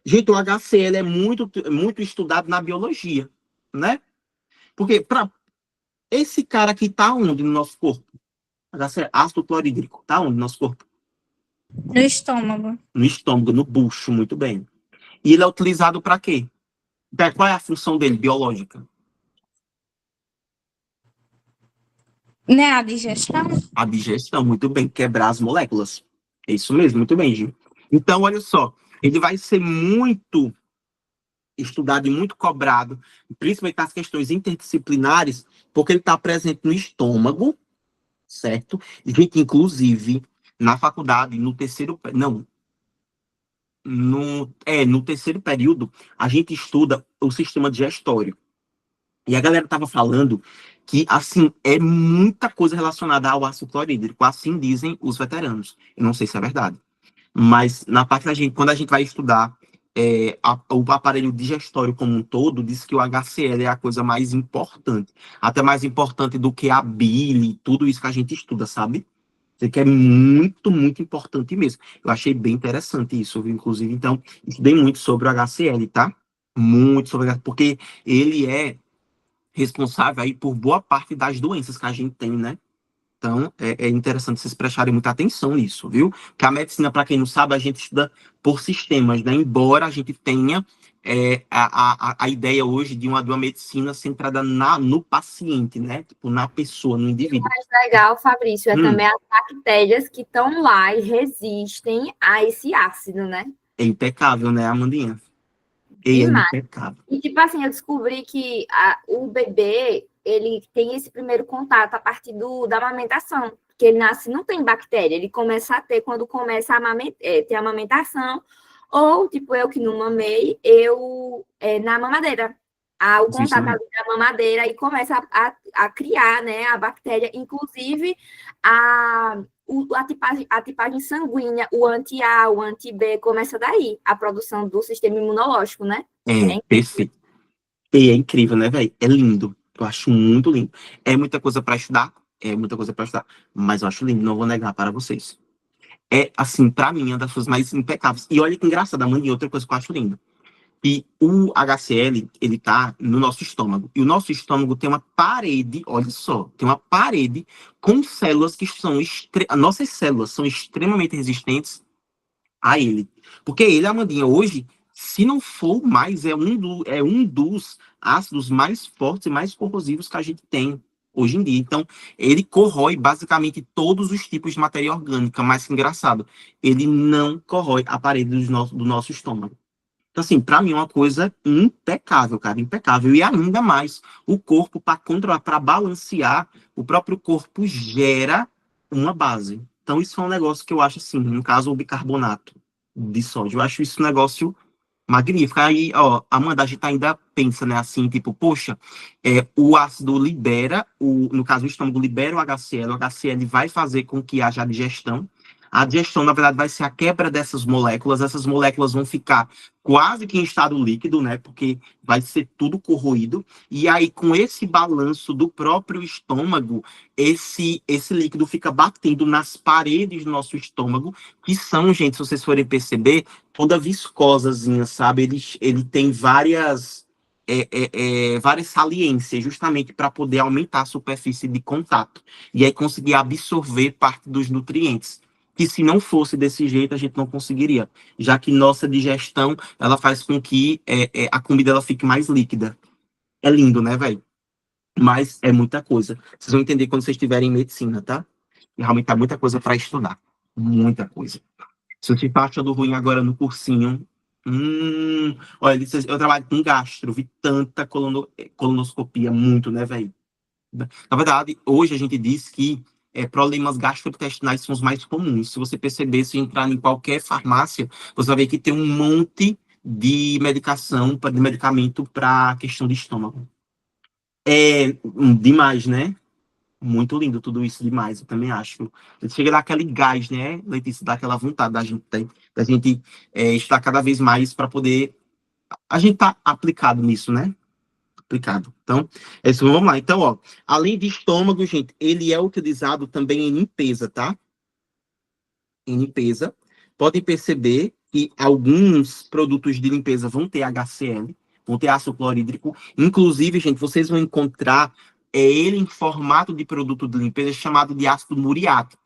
S1: Gente, o HCl é muito, muito estudado na biologia, né? Porque esse cara aqui tá onde no nosso corpo? HCl, ácido clorídrico, tá onde no nosso corpo?
S2: No estômago.
S1: No estômago, no bucho, muito bem. E ele é utilizado para quê? Qual é a função dele, biológica?
S2: Né, a digestão?
S1: A digestão, muito bem, quebrar as moléculas. É isso mesmo, muito bem, Gil. Então, olha só, ele vai ser muito estudado e muito cobrado, principalmente nas questões interdisciplinares, porque ele está presente no estômago, certo? Gente, inclusive, na faculdade, no terceiro, não, no terceiro período, a gente estuda o sistema digestório. E a galera tava falando que, assim, é muita coisa relacionada ao ácido clorídrico, assim dizem os veteranos. Eu não sei se é verdade. Mas na parte da gente, quando a gente vai estudar o aparelho digestório como um todo, diz que o HCl é a coisa mais importante. Até mais importante do que a bile, tudo isso que a gente estuda, sabe? Isso que é muito, muito importante mesmo. Eu achei bem interessante isso, viu? Inclusive, então, estudei muito sobre o HCl, tá? Muito sobre, porque ele é responsável aí por boa parte das doenças que a gente tem, né? Então, é interessante vocês prestarem muita atenção nisso, viu? Porque a medicina, para quem não sabe, a gente estuda por sistemas, né? Embora a gente tenha a ideia hoje de uma medicina centrada no paciente, né? Tipo, na pessoa, no indivíduo.
S3: O mais legal, Fabrício, é também as bactérias que estão lá e resistem a esse ácido, né?
S1: É impecável, né, Amandinha? É
S3: Demais.
S1: impecável.
S3: E, tipo assim, eu descobri que o bebê, ele tem esse primeiro contato a partir da amamentação. Porque ele nasce, não tem bactéria, ele começa a ter quando começa a ter a amamentação. Ou, tipo, eu que não mamei, na mamadeira. O contato ali da mamadeira e começa a criar, né, a bactéria. Inclusive, a tipagem sanguínea, o anti-A, o anti-B, começa daí, a produção do sistema imunológico, né?
S1: Perfeito. E é incrível, né, velho? É lindo. Eu acho muito lindo. É muita coisa para estudar, mas eu acho lindo, não vou negar para vocês. É, assim, para mim, uma das coisas mais impecáveis. E olha que engraçado, Amanda, e outra coisa que eu acho lindo. E o HCl, ele tá no nosso estômago. E o nosso estômago tem uma parede, olha só, tem uma parede com células que são... Nossas células são extremamente resistentes a ele. Porque ele, Amandinha, hoje, se não for mais, é um dos ácidos mais fortes e mais corrosivos que a gente tem hoje em dia. Então, ele corrói basicamente todos os tipos de matéria orgânica, mas que engraçado, ele não corrói a parede do nosso estômago. Então, assim, para mim é uma coisa impecável, cara, impecável. E ainda mais, o corpo, para controlar, para balancear, o próprio corpo gera uma base. Então, isso é um negócio que eu acho, assim, no caso, o bicarbonato de sódio. Eu acho isso um negócio magnífico. Aí, ó, Amanda, a gente ainda pensa, né, assim, tipo, poxa, o ácido libera, no caso, o estômago libera o HCl vai fazer com que haja digestão. A digestão, na verdade, vai ser a quebra dessas moléculas. Essas moléculas vão ficar quase que em estado líquido, né? Porque vai ser tudo corroído. E aí, com esse balanço do próprio estômago, esse líquido fica batendo nas paredes do nosso estômago, que são, gente, se vocês forem perceber, toda viscosazinha, sabe? Ele tem várias saliências, justamente para poder aumentar a superfície de contato. E aí conseguir absorver parte dos nutrientes. Que se não fosse desse jeito, a gente não conseguiria. Já que nossa digestão, ela faz com que a comida ela fique mais líquida. É lindo, né, velho? Mas é muita coisa. Vocês vão entender quando vocês estiverem em medicina, tá? E realmente tá muita coisa para estudar. Muita coisa. Se eu estiver achando ruim agora no cursinho, olha, eu trabalho com gastro, vi tanta colonoscopia, muito, né, velho? Na verdade, hoje a gente diz que problemas gastrointestinais são os mais comuns. Se você perceber, se entrar em qualquer farmácia, você vai ver que tem um monte de de medicamento para questão de estômago. É demais, né? Muito lindo tudo isso demais, eu também acho. Chega a dar aquele gás, né, Letícia? Dá aquela vontade da gente estar cada vez mais para poder. A gente tá aplicado nisso, né? Aplicado. Então, vamos lá. Então, ó, além de estômago, gente, ele é utilizado também em limpeza, tá? Em limpeza. Podem perceber que alguns produtos de limpeza vão ter HCl, vão ter ácido clorídrico. Inclusive, gente, vocês vão encontrar ele em formato de produto de limpeza chamado de ácido muriático.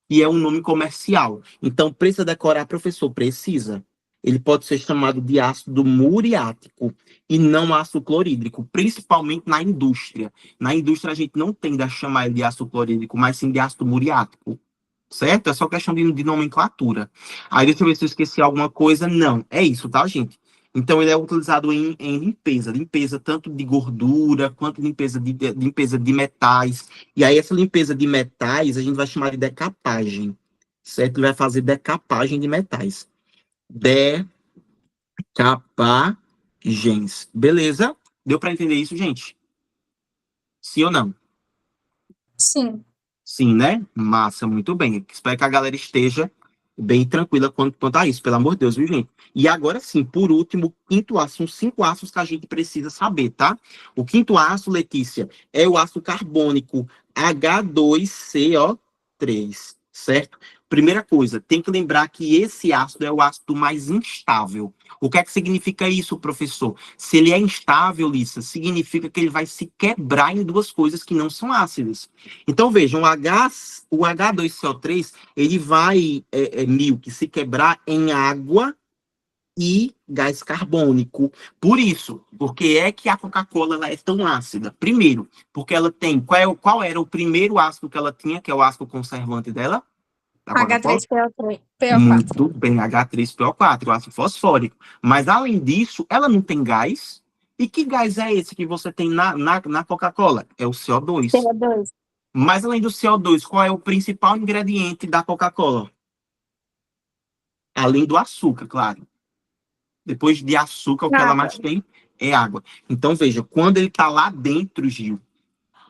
S1: e é um nome comercial. Então, precisa decorar, professor? Precisa. Ele pode ser chamado de ácido muriático e não ácido clorídrico, principalmente na indústria. Na indústria, a gente não tende a chamar ele de ácido clorídrico, mas sim de ácido muriático. Certo? É só questão de nomenclatura. Aí, deixa eu ver se eu esqueci alguma coisa. Não, é isso, tá, gente? Então, ele é utilizado em limpeza. Limpeza tanto de gordura, quanto limpeza de metais. E aí, essa limpeza de metais, a gente vai chamar de decapagem. Certo? Ele vai fazer decapagem de metais. Decapagens. Beleza? Deu para entender isso, gente? Sim ou não?
S2: Sim.
S1: Sim, né? Massa, muito bem. Espero que a galera esteja bem tranquila quanto a isso, pelo amor de Deus, viu, gente? E agora sim, por último, quinto ácido, são 5 ácidos que a gente precisa saber, tá? O quinto ácido, Letícia, é o ácido carbônico H2CO3, certo? Primeira coisa, tem que lembrar que esse ácido é o ácido mais instável. O que é que significa isso, professor? Se ele é instável, Lissa, significa que ele vai se quebrar em duas coisas que não são ácidas. Então, vejam, o H2CO3, ele vai, Milk, se quebrar em água e gás carbônico. Por isso, porque é que a Coca-Cola ela é tão ácida? Primeiro, porque ela tem, qual era o primeiro ácido que ela tinha, que é o ácido conservante dela? Da Coca-Cola?
S2: H3PO3, PO4.
S1: Muito bem, H3PO4, o ácido fosfórico. Mas, além disso, ela não tem gás. E que gás é esse que você tem na Coca-Cola? É o CO2.
S2: CO2.
S1: Mas, além do CO2, qual é o principal ingrediente da Coca-Cola? Além do açúcar, claro. Depois de açúcar, o que ela mais tem é água. Então, veja, quando ele está lá dentro, Gil,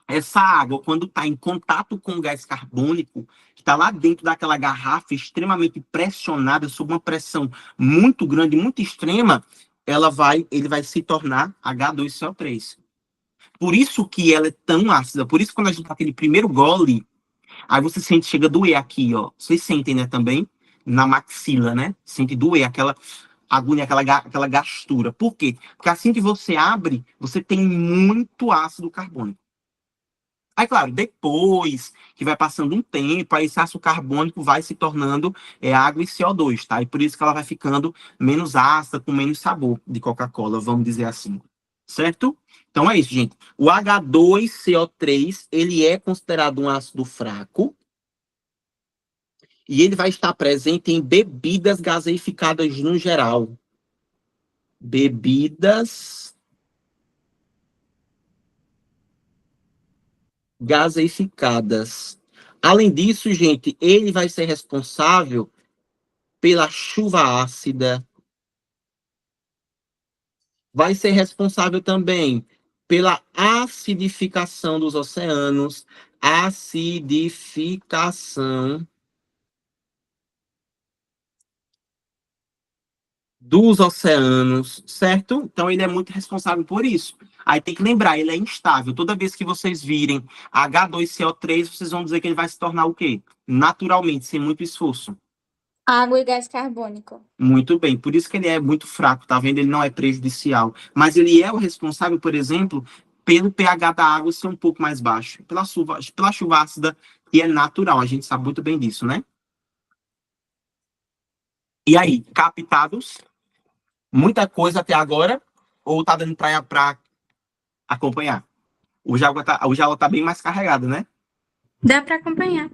S1: essa água, quando está em contato com o gás carbônico, que está lá dentro daquela garrafa extremamente pressionada, sob uma pressão muito grande, muito extrema, ele vai se tornar H2CO3. Por isso que ela é tão ácida. Por isso, quando a gente dá aquele primeiro gole, aí você sente, chega a doer aqui, ó. Vocês sentem, né, também? Na maxila, né? Sente doer, aquela agulha, aquela gastura. Por quê? Porque assim que você abre, você tem muito ácido carbônico. Aí, claro, depois que vai passando um tempo, aí esse ácido carbônico vai se tornando água e CO2, tá? E por isso que ela vai ficando menos ácida, com menos sabor de Coca-Cola, vamos dizer assim. Certo? Então é isso, gente. O H2CO3, ele é considerado um ácido fraco e ele vai estar presente em bebidas gaseificadas no geral. Bebidas gaseificadas. Além disso, gente, ele vai ser responsável pela chuva ácida, vai ser responsável também pela acidificação dos oceanos, acidificação dos oceanos, certo? Então ele é muito responsável por isso. Aí tem que lembrar, ele é instável. Toda vez que vocês virem H2CO3, vocês vão dizer que ele vai se tornar o quê? Naturalmente, sem muito esforço.
S2: Água e gás carbônico.
S1: Muito bem, por isso que ele é muito fraco, tá vendo? Ele não é prejudicial. Mas ele é o responsável, por exemplo, pelo pH da água ser um pouco mais baixo, pela chuva ácida, que é natural, a gente sabe muito bem disso, né? E aí, captados? Muita coisa até agora? Ou tá dando para acompanhar? Hoje a aula tá bem mais carregada, né?
S2: Dá para acompanhar.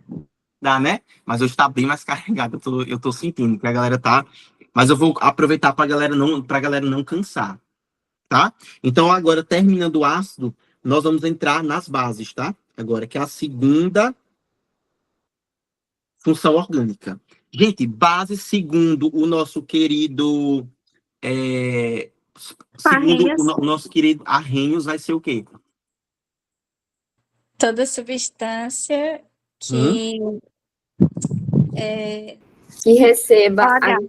S1: Dá, né? Mas hoje tá bem mais carregada, eu tô sentindo que a galera tá... Mas eu vou aproveitar pra galera não cansar. Tá? Então, agora, terminando o ácido, nós vamos entrar nas bases, tá? Agora, que é a segunda função orgânica. Gente, base, segundo o nosso querido... segundo o nosso querido Arrhenius, vai ser o quê?
S2: Toda substância que...
S3: Que receba
S2: OH.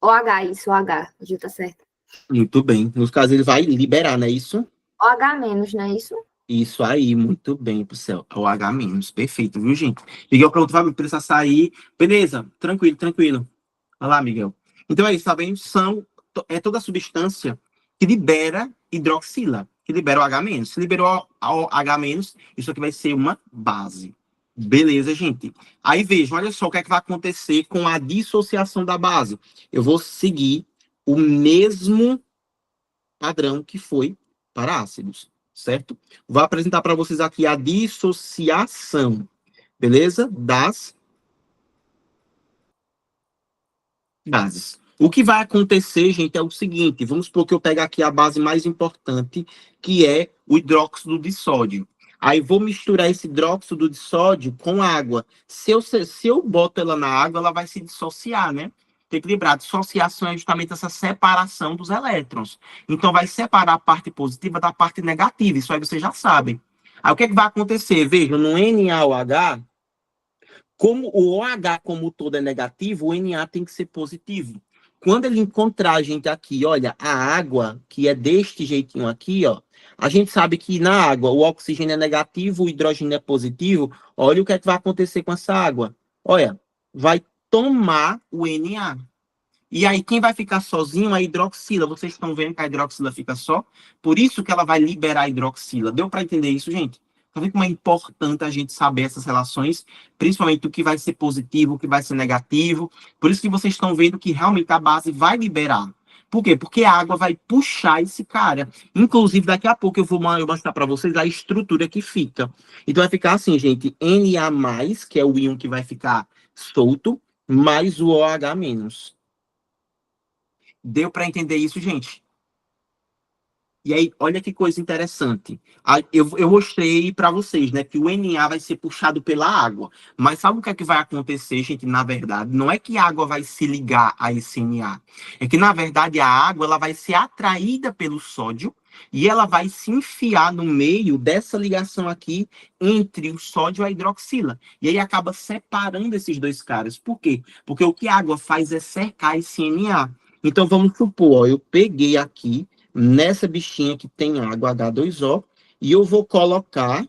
S3: OH, isso, OH, Gil, tá certo.
S1: Muito bem. No caso, ele vai liberar, não é isso?
S3: OH menos, não é isso?
S1: Isso aí, muito bem, pro céu. É o H menos, perfeito, viu, gente? Miguel perguntou, Fábio, precisa sair. Beleza, tranquilo, tranquilo. Vai lá, Miguel. Então é isso, tá bem? É toda substância que libera hidroxila, que libera o H menos. Se liberou o H menos, isso aqui vai ser uma base. Beleza, gente. Aí vejam, olha só o que é que vai acontecer com a dissociação da base. Eu vou seguir o mesmo padrão que foi para ácidos, certo? Vou apresentar para vocês aqui a dissociação, beleza? Das gases. O que vai acontecer, gente, é o seguinte: vamos supor que eu pego aqui a base mais importante, que é o hidróxido de sódio. Aí vou misturar esse hidróxido de sódio com água. Se eu boto ela na água, ela vai se dissociar, né? Tem que lembrar, dissociação é justamente essa separação dos elétrons. Então, vai separar a parte positiva da parte negativa. Isso aí vocês já sabem. Aí, o que é que vai acontecer? Veja, no NaOH, como o OH como todo é negativo, o Na tem que ser positivo. Quando ele encontrar, gente, aqui, olha, a água, que é deste jeitinho aqui, ó, a gente sabe que na água o oxigênio é negativo, o hidrogênio é positivo. Olha o que é que vai acontecer com essa água. Olha, vai tomar o Na. E aí, quem vai ficar sozinho é a hidroxila. Vocês estão vendo que a hidroxila fica só? Por isso que ela vai liberar a hidroxila. Deu para entender isso, gente? Tá vendo como é importante a gente saber essas relações, principalmente o que vai ser positivo, o que vai ser negativo. Por isso que vocês estão vendo que realmente a base vai liberar. Por quê? Porque a água vai puxar esse cara. Inclusive, daqui a pouco eu vou mostrar para vocês a estrutura que fica. Então, vai ficar assim, gente, Na+, que é o íon que vai ficar solto, mais o OH-. Deu para entender isso, gente? E aí, olha que coisa interessante. Eu mostrei para vocês, né, que o Na vai ser puxado pela água. Mas sabe o que é que vai acontecer, gente? Na verdade, não é que a água vai se ligar a esse Na. É que, na verdade, a água ela vai ser atraída pelo sódio e ela vai se enfiar no meio dessa ligação aqui entre o sódio e a hidroxila. E aí acaba separando esses dois caras. Por quê? Porque o que a água faz é cercar esse Na. Então, vamos supor, ó, eu peguei aqui nessa bichinha que tem água H2O e eu vou colocar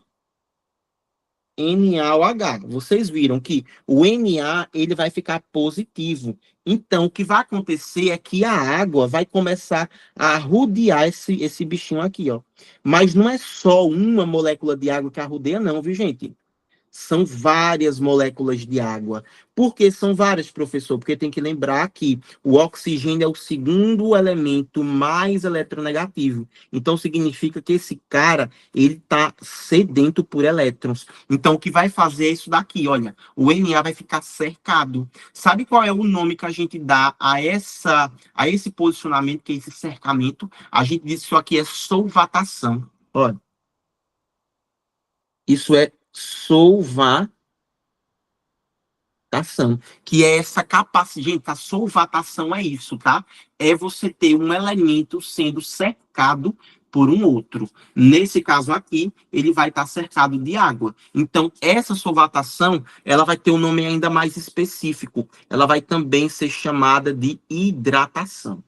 S1: NaOH. Vocês viram que o Na ele vai ficar positivo. Então, o que vai acontecer é que a água vai começar a rodear esse bichinho aqui, ó. Mas não é só uma molécula de água que arrodeia, não, viu, gente? São várias moléculas de água. Por que são várias, professor? Porque tem que lembrar que o oxigênio é o segundo elemento mais eletronegativo. Então, significa que esse cara, ele está sedento por elétrons. Então, o que vai fazer é isso daqui, olha. O Na vai ficar cercado. Sabe qual é o nome que a gente dá a esse posicionamento, que é esse cercamento? A gente diz que isso aqui é solvatação. Olha. Isso é solvatação, que é essa capacidade. Gente, a solvatação é isso, tá? É você ter um elemento sendo cercado por um outro. Nesse caso aqui, ele vai estar cercado de água. Então, essa solvatação, ela vai ter um nome ainda mais específico. Ela vai também ser chamada de hidratação.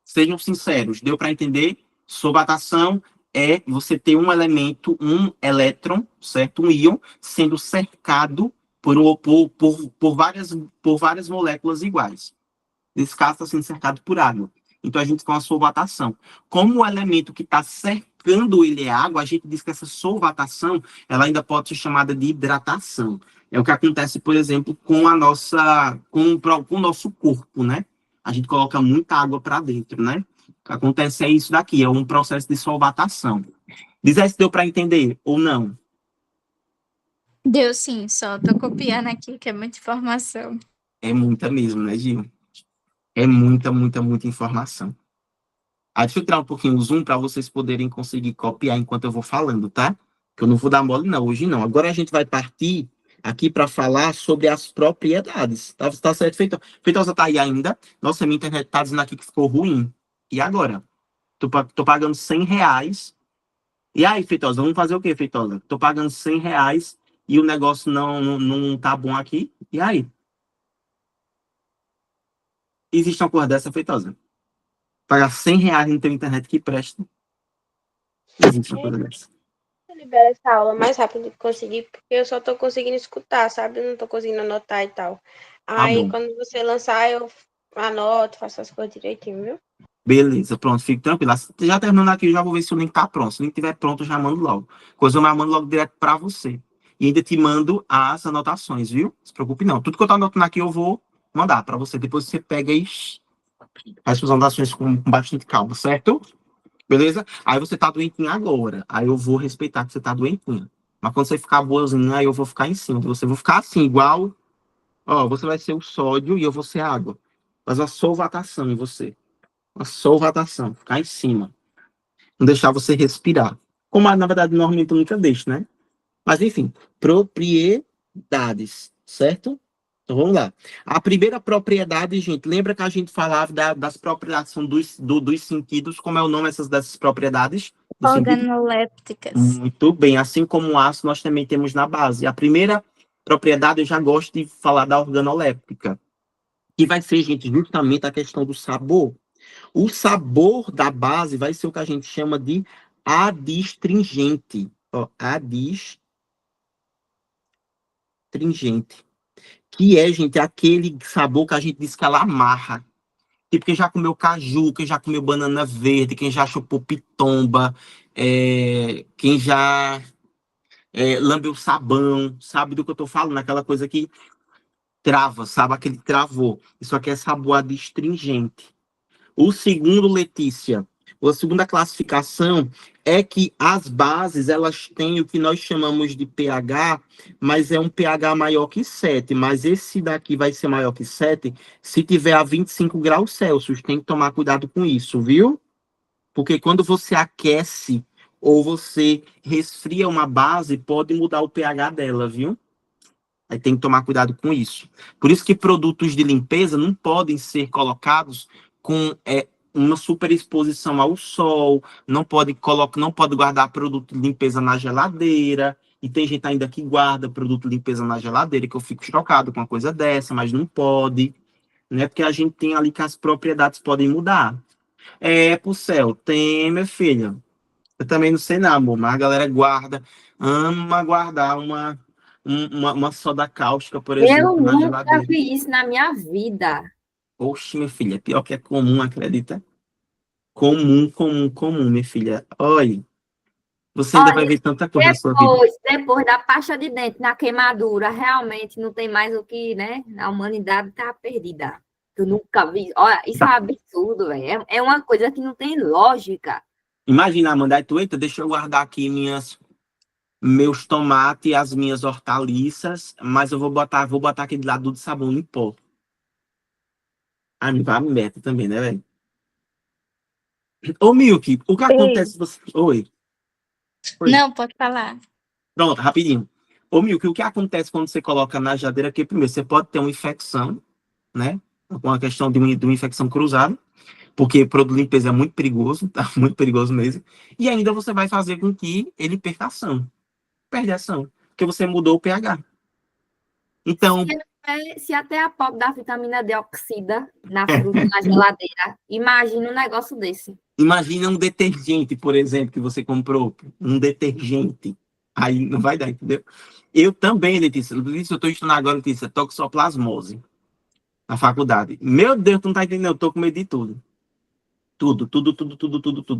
S1: Sejam sinceros, deu para entender? Solvatação é você ter um elemento, um elétron, certo? Um íon, sendo cercado por várias moléculas iguais. Nesse caso, está sendo cercado por água. Então, a gente tem uma solvatação. Como o elemento que está cercando ele é água, a gente diz que essa solvatação ela ainda pode ser chamada de hidratação. É o que acontece, por exemplo, com o nosso corpo, né? A gente coloca muita água para dentro, né? O que acontece é isso daqui, é um processo de solvatação. Diz aí se deu para entender ou não.
S2: Deu sim, só tô copiando aqui, que é muita informação.
S1: É muita mesmo, né, Gil? É muita, muita, muita informação. Deixa eu tirar um pouquinho o zoom para vocês poderem conseguir copiar enquanto eu vou falando, tá? Que eu não vou dar mole, não, hoje não. Agora a gente vai partir aqui para falar sobre as propriedades. Tá certo, Feitosa tá aí ainda? Nossa, minha internet tá dizendo aqui que ficou ruim. E agora? Tô pagando R$100. E aí, Feitosa, vamos fazer o quê, Feitosa? Tô pagando R$100 e o negócio não tá bom aqui. E aí? Existe uma coisa dessa, Feitosa? Pagar R$100 no teu internet que presta. Existe uma coisa dessa.
S4: Libera essa aula mais rápido que conseguir, porque eu só tô conseguindo escutar, sabe? Eu não tô conseguindo anotar e tal.
S1: Tá
S4: Aí,
S1: bom.
S4: quando você lançar, eu anoto, faço as coisas direitinho, viu?
S1: Beleza, pronto, fique tranquilo. Já terminando aqui, eu já vou ver se o link tá pronto. Se o link estiver pronto, eu já mando logo. Coisa eu mando logo direto para você. E ainda te mando as anotações, viu? Não se preocupe não. Tudo que eu tô anotando aqui, eu vou mandar para você. Depois você pega e faz suas anotações com bastante calma, certo? Beleza? Aí você tá doentinha agora. Aí eu vou respeitar que você tá doentinha. Mas quando você ficar boazinha, aí eu vou ficar em cima. Você vai ficar assim, igual... Ó, você vai ser o sódio e eu vou ser a água. Faz uma solvatação em você. Uma solvatação. Ficar em cima. Não deixar você respirar. Como, na verdade, normalmente eu nunca deixo, né? Mas, enfim. Propriedades. Certo? Então, vamos lá. A primeira propriedade, gente, lembra que a gente falava das propriedades são dos sentidos? Como é o nome dessas propriedades? Do sentido?
S2: Organolépticas.
S1: Muito bem. Assim como o aço, nós também temos na base. A primeira propriedade, eu já gosto de falar da organoléptica, que vai ser, gente, justamente a questão do sabor. O sabor da base vai ser o que a gente chama de adstringente. Ó, adstringente. Que é, gente, aquele sabor que a gente diz que ela amarra. Tipo, quem já comeu caju, quem já comeu banana verde, quem já chupou pitomba, quem já lambeu sabão, sabe do que eu tô falando? Aquela coisa que trava, sabe? Aquele travou. Isso aqui é sabor adstringente. O segundo, Letícia, a segunda classificação é que as bases, elas têm o que nós chamamos de pH, mas é um pH maior que 7. Mas esse daqui vai ser maior que 7 se tiver a 25 graus Celsius. Tem que tomar cuidado com isso, viu? Porque quando você aquece ou você resfria uma base, pode mudar o pH dela, viu? Aí tem que tomar cuidado com isso. Por isso que produtos de limpeza não podem ser colocados com uma superexposição ao sol, não pode guardar produto de limpeza na geladeira, e tem gente ainda que guarda produto de limpeza na geladeira, que eu fico chocado com uma coisa dessa, mas não pode, né? Porque a gente tem ali que as propriedades podem mudar. Pro céu, tem, minha filha. Eu também não sei não, amor, mas a galera ama guardar uma soda cáustica, por
S3: Eu
S1: exemplo, na
S3: nunca
S1: geladeira.
S3: vi isso na minha vida.
S1: Oxe, minha filha, pior que é comum, acredita? Comum, minha filha. Olha, você ainda vai
S3: Olha,
S1: ver tanta coisa na sua vida.
S3: depois da pasta de dente na queimadura, realmente não tem mais o que, né? A humanidade tá perdida. Eu nunca vi. Olha, isso é um absurdo, velho. É uma coisa que não tem lógica.
S1: Imagina, Amanda, tu, eita, deixa eu guardar aqui meus tomates e as minhas hortaliças, mas eu vou botar aqui do lado do sabão em pó. Ah, me vai meta também, né, velho? Ô, Milk, o que acontece se você... Oi.
S2: Não, pode falar.
S1: Pronto, rapidinho. Ô, Milk, o que acontece quando você coloca na geladeira aqui? Primeiro, você pode ter uma infecção, né? Uma questão de uma infecção cruzada, porque produto de limpeza é muito perigoso, tá? Muito perigoso mesmo. E ainda você vai fazer com que ele perca a ação. Perde a ação, porque você mudou o pH. Então,
S3: Se até a pobre da vitamina D oxida na fruta, na geladeira, imagina um negócio desse.
S1: imagina um detergente, por exemplo, que você comprou. Um detergente. Aí não vai dar, entendeu? Eu também, Letícia. Letícia, eu estou estudando agora, Letícia, toxoplasmose na faculdade. Meu Deus, tu não tá entendendo? Eu tô com medo de tudo. Tudo.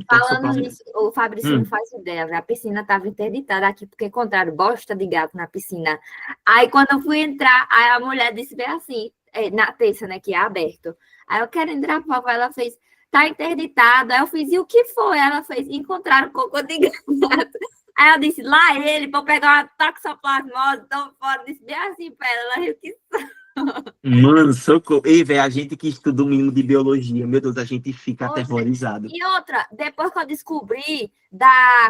S3: Falando nisso, o Fabrício não
S1: Hum.
S3: faz ideia, né? A piscina estava interditada aqui, porque encontraram bosta de gato na piscina. Aí, quando eu fui entrar, aí a mulher disse bem assim, na terça, né, que é aberto. Aí eu quero entrar, por favor, ela fez, tá interditado. Aí eu fiz, e o que foi? Ela fez, encontraram cocô de gato. Aí eu disse, lá ele, para pegar uma toxoplasmose, então fora, disse bem assim pra ela, ela riu que...
S1: Mano, socorro. Ei, velho, a gente que estuda o mínimo de biologia, meu Deus, a gente fica
S3: Poxa,
S1: aterrorizado.
S3: E outra, depois que eu descobri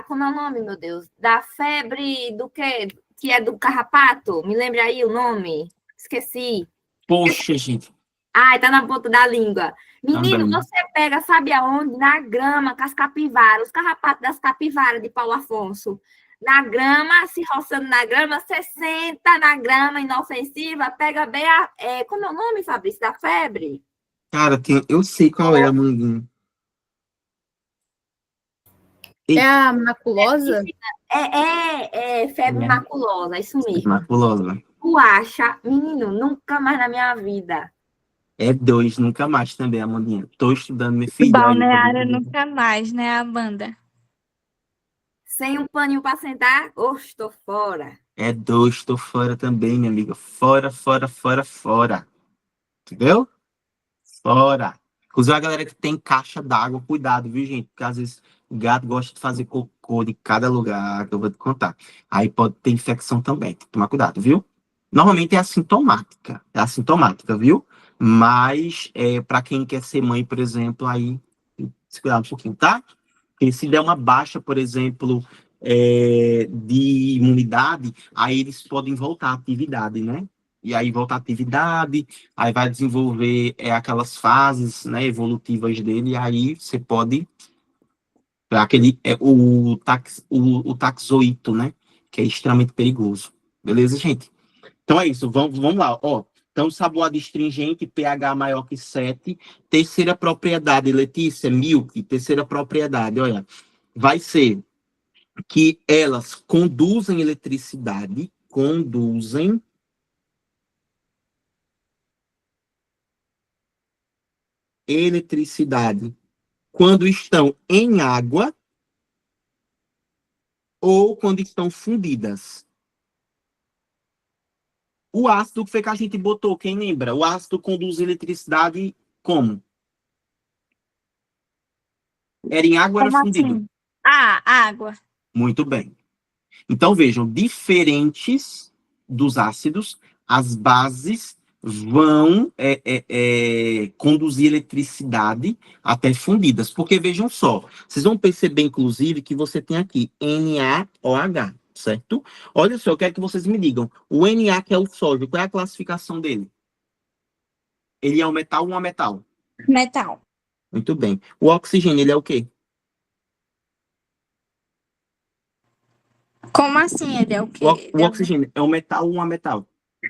S3: como é o nome, meu Deus? Da febre do quê? Que é do carrapato? Me lembra aí o nome? Esqueci.
S1: Poxa, gente.
S3: Ai, tá na ponta da língua. Menino,
S1: Também.
S3: você pega, sabe aonde? Na grama, com as capivaras, os carrapatos das capivaras de Paulo Afonso. Na grama, se roçando na grama, você senta na grama inofensiva, pega bem como é o nome, Fabrício, da febre?
S1: Cara, eu sei qual é a manguinha.
S5: É a maculosa?
S3: Febre maculosa, isso mesmo.
S1: Maculosa.
S3: Tu acha, menino, nunca mais na minha vida.
S1: É 2, nunca mais também, Amandinha. Tô estudando, minha filha. Aí,
S2: Balneário nunca mais, né, Amanda?
S3: Sem um paninho para sentar, estou fora.
S1: é 2, tô fora também, minha amiga. Fora, fora, fora, fora. Entendeu? Fora. Inclusive a galera que tem caixa d'água, cuidado, viu, gente? Porque às vezes o gato gosta de fazer cocô de cada lugar, que eu vou te contar. Aí pode ter infecção também, tem que tomar cuidado, viu? Normalmente é assintomática, viu? Mas para quem quer ser mãe, por exemplo, aí tem que se cuidar um pouquinho, tá? Porque se der uma baixa, por exemplo, de imunidade, aí eles podem voltar à atividade, né? E aí volta à atividade, aí vai desenvolver aquelas fases, né, evolutivas dele, e aí você pode o taxoito, né, que é extremamente perigoso. Beleza, gente? Então é isso, vamos lá, ó. Então, sabor adstringente, pH maior que 7. Terceira propriedade, Letícia, milk, terceira propriedade, olha, vai ser que elas conduzem eletricidade quando estão em água ou quando estão fundidas. O ácido que foi que a gente botou, quem lembra? O ácido conduz eletricidade como? Era em água ou era
S2: Como
S1: fundido?
S2: assim? Ah, água.
S1: Muito bem. Então, vejam, diferentes dos ácidos, as bases vão conduzir eletricidade até fundidas. Porque, vejam só, vocês vão perceber, inclusive, que você tem aqui NaOH, certo? Olha só, eu quero que vocês me digam. O Na, que é o sódio, qual é a classificação dele? Ele é um metal ou um metal?
S2: Metal.
S1: Muito bem. O oxigênio, ele é o quê?
S2: Como assim ele é o quê?
S1: O oxigênio é um metal ou um metal?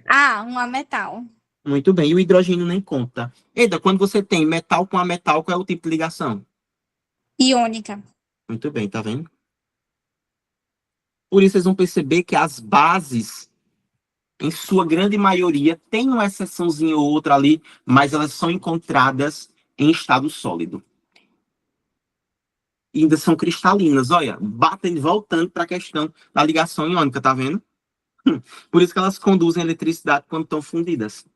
S2: Ah, um metal.
S1: Muito bem. E o hidrogênio nem conta. Eda, quando você tem metal com metal, qual é o tipo de ligação?
S2: Iônica.
S1: Muito bem, tá vendo? Por isso vocês vão perceber que as bases, em sua grande maioria, tem uma exceçãozinha ou outra ali, mas elas são encontradas em estado sólido. E ainda são cristalinas, olha, batendo, voltando para a questão da ligação iônica, tá vendo? Por isso que elas conduzem eletricidade quando estão fundidas.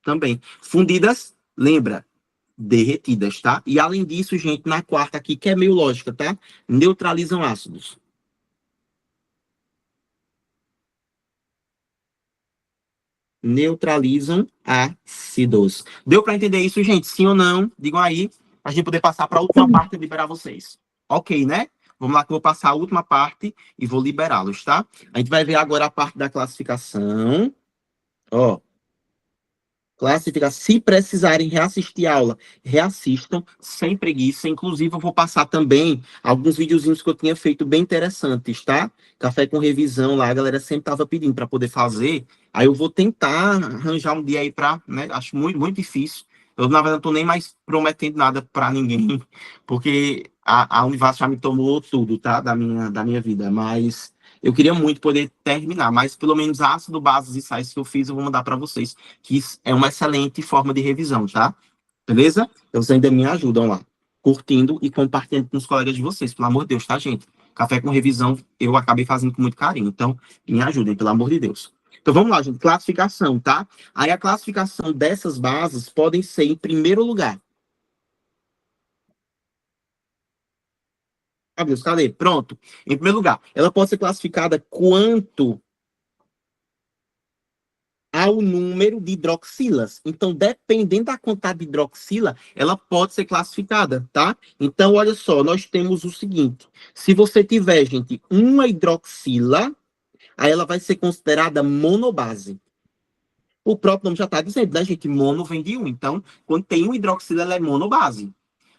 S1: Também. Fundidas, lembra, derretidas, tá? E além disso, gente, na quarta aqui, que é meio lógica, tá? Neutralizam ácidos. Neutralizam ácidos. Deu para entender isso, gente? Sim ou não? Digam aí, a gente poder passar para a última parte e liberar vocês. Ok, né? Vamos lá que eu vou passar a última parte e vou liberá-los, tá? A gente vai ver agora a parte da classificação. Ó, classificar. Se precisarem reassistir a aula, reassistam sem preguiça. Inclusive, eu vou passar também alguns videozinhos que eu tinha feito bem interessantes, tá? Café com revisão lá, a galera sempre estava pedindo para poder fazer. Aí eu vou tentar arranjar um dia aí para, né? Acho muito, muito difícil. Eu, na verdade, não tô nem mais prometendo nada para ninguém, porque a Univaso já me tomou tudo, tá? Da minha vida. Mas eu queria muito poder terminar, mas pelo menos ácido, bases e sais que eu fiz, eu vou mandar para vocês, que é uma excelente forma de revisão, tá? Beleza? Então, vocês ainda me ajudam lá, curtindo e compartilhando com os colegas de vocês, pelo amor de Deus, tá, gente? Café com revisão, eu acabei fazendo com muito carinho, então me ajudem, pelo amor de Deus. Então, vamos lá, gente, classificação, tá? Aí a classificação dessas bases podem ser, em primeiro lugar, cadê? Pronto. Em primeiro lugar, ela pode ser classificada quanto ao número de hidroxilas. Então, dependendo da quantidade de hidroxila, ela pode ser classificada, tá? Então, olha só, nós temos o seguinte: se você tiver, gente, uma hidroxila, aí ela vai ser considerada monobase. O próprio nome já está dizendo, né, gente? Mono vem de um. Então, quando tem um hidroxila, ela é monobase.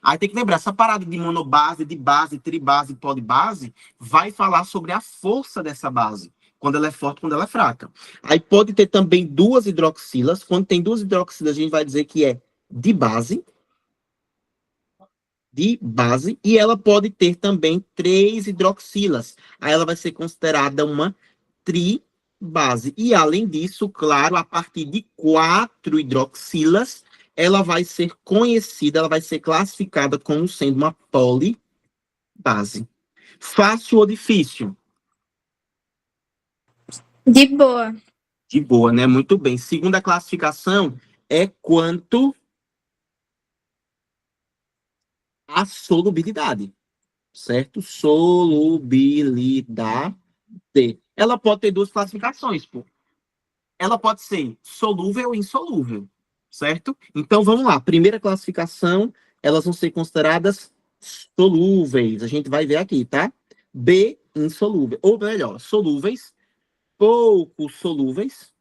S1: Aí tem que lembrar, essa parada de monobase, de base, tribase, polibase, vai falar sobre a força dessa base. Quando ela é forte, quando ela é fraca. Aí pode ter também duas hidroxilas. Quando tem duas hidroxilas, a gente vai dizer que é de base. E ela pode ter também três hidroxilas. Aí ela vai ser considerada uma tribase. E além disso, claro, a partir de 4 hidroxilas, ela vai ser conhecida, ela vai ser classificada como sendo uma polibase. Fácil ou difícil?
S2: De boa.
S1: De boa, né? Muito bem. Segunda classificação é quanto à solubilidade, certo? Solubilidade. Ela pode ter duas classificações, pô. Ela pode ser solúvel ou insolúvel, certo? Então, vamos lá. Primeira classificação, elas vão ser consideradas solúveis. A gente vai ver aqui, tá? B, insolúvel. Ou melhor, solúveis, pouco solúveis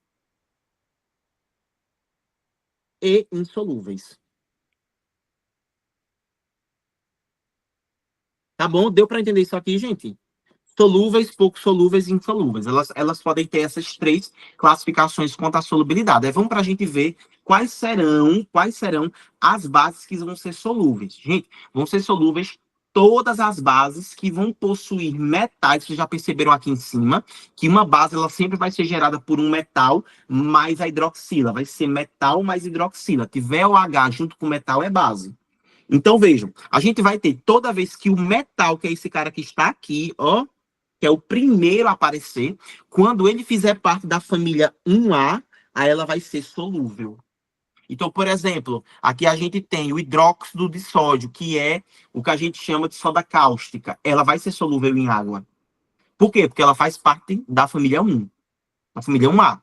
S1: e insolúveis. Tá bom? Deu para entender isso aqui, gente? Solúveis, pouco solúveis e insolúveis. Elas podem ter essas três classificações quanto à solubilidade. Aí vamos para a gente ver quais serão as bases que vão ser solúveis. Gente, vão ser solúveis todas as bases que vão possuir metais. Vocês já perceberam aqui em cima que uma base ela sempre vai ser gerada por um metal mais a hidroxila. Vai ser metal mais hidroxila. Tiver o H junto com o metal é base. Então, vejam, a gente vai ter toda vez que o metal, que é esse cara que está aqui, ó, que é o primeiro a aparecer, quando ele fizer parte da família 1A, aí ela vai ser solúvel. Então, por exemplo, aqui a gente tem o hidróxido de sódio, que é o que a gente chama de soda cáustica. Ela vai ser solúvel em água. Por quê? Porque ela faz parte da família 1, da família 1A.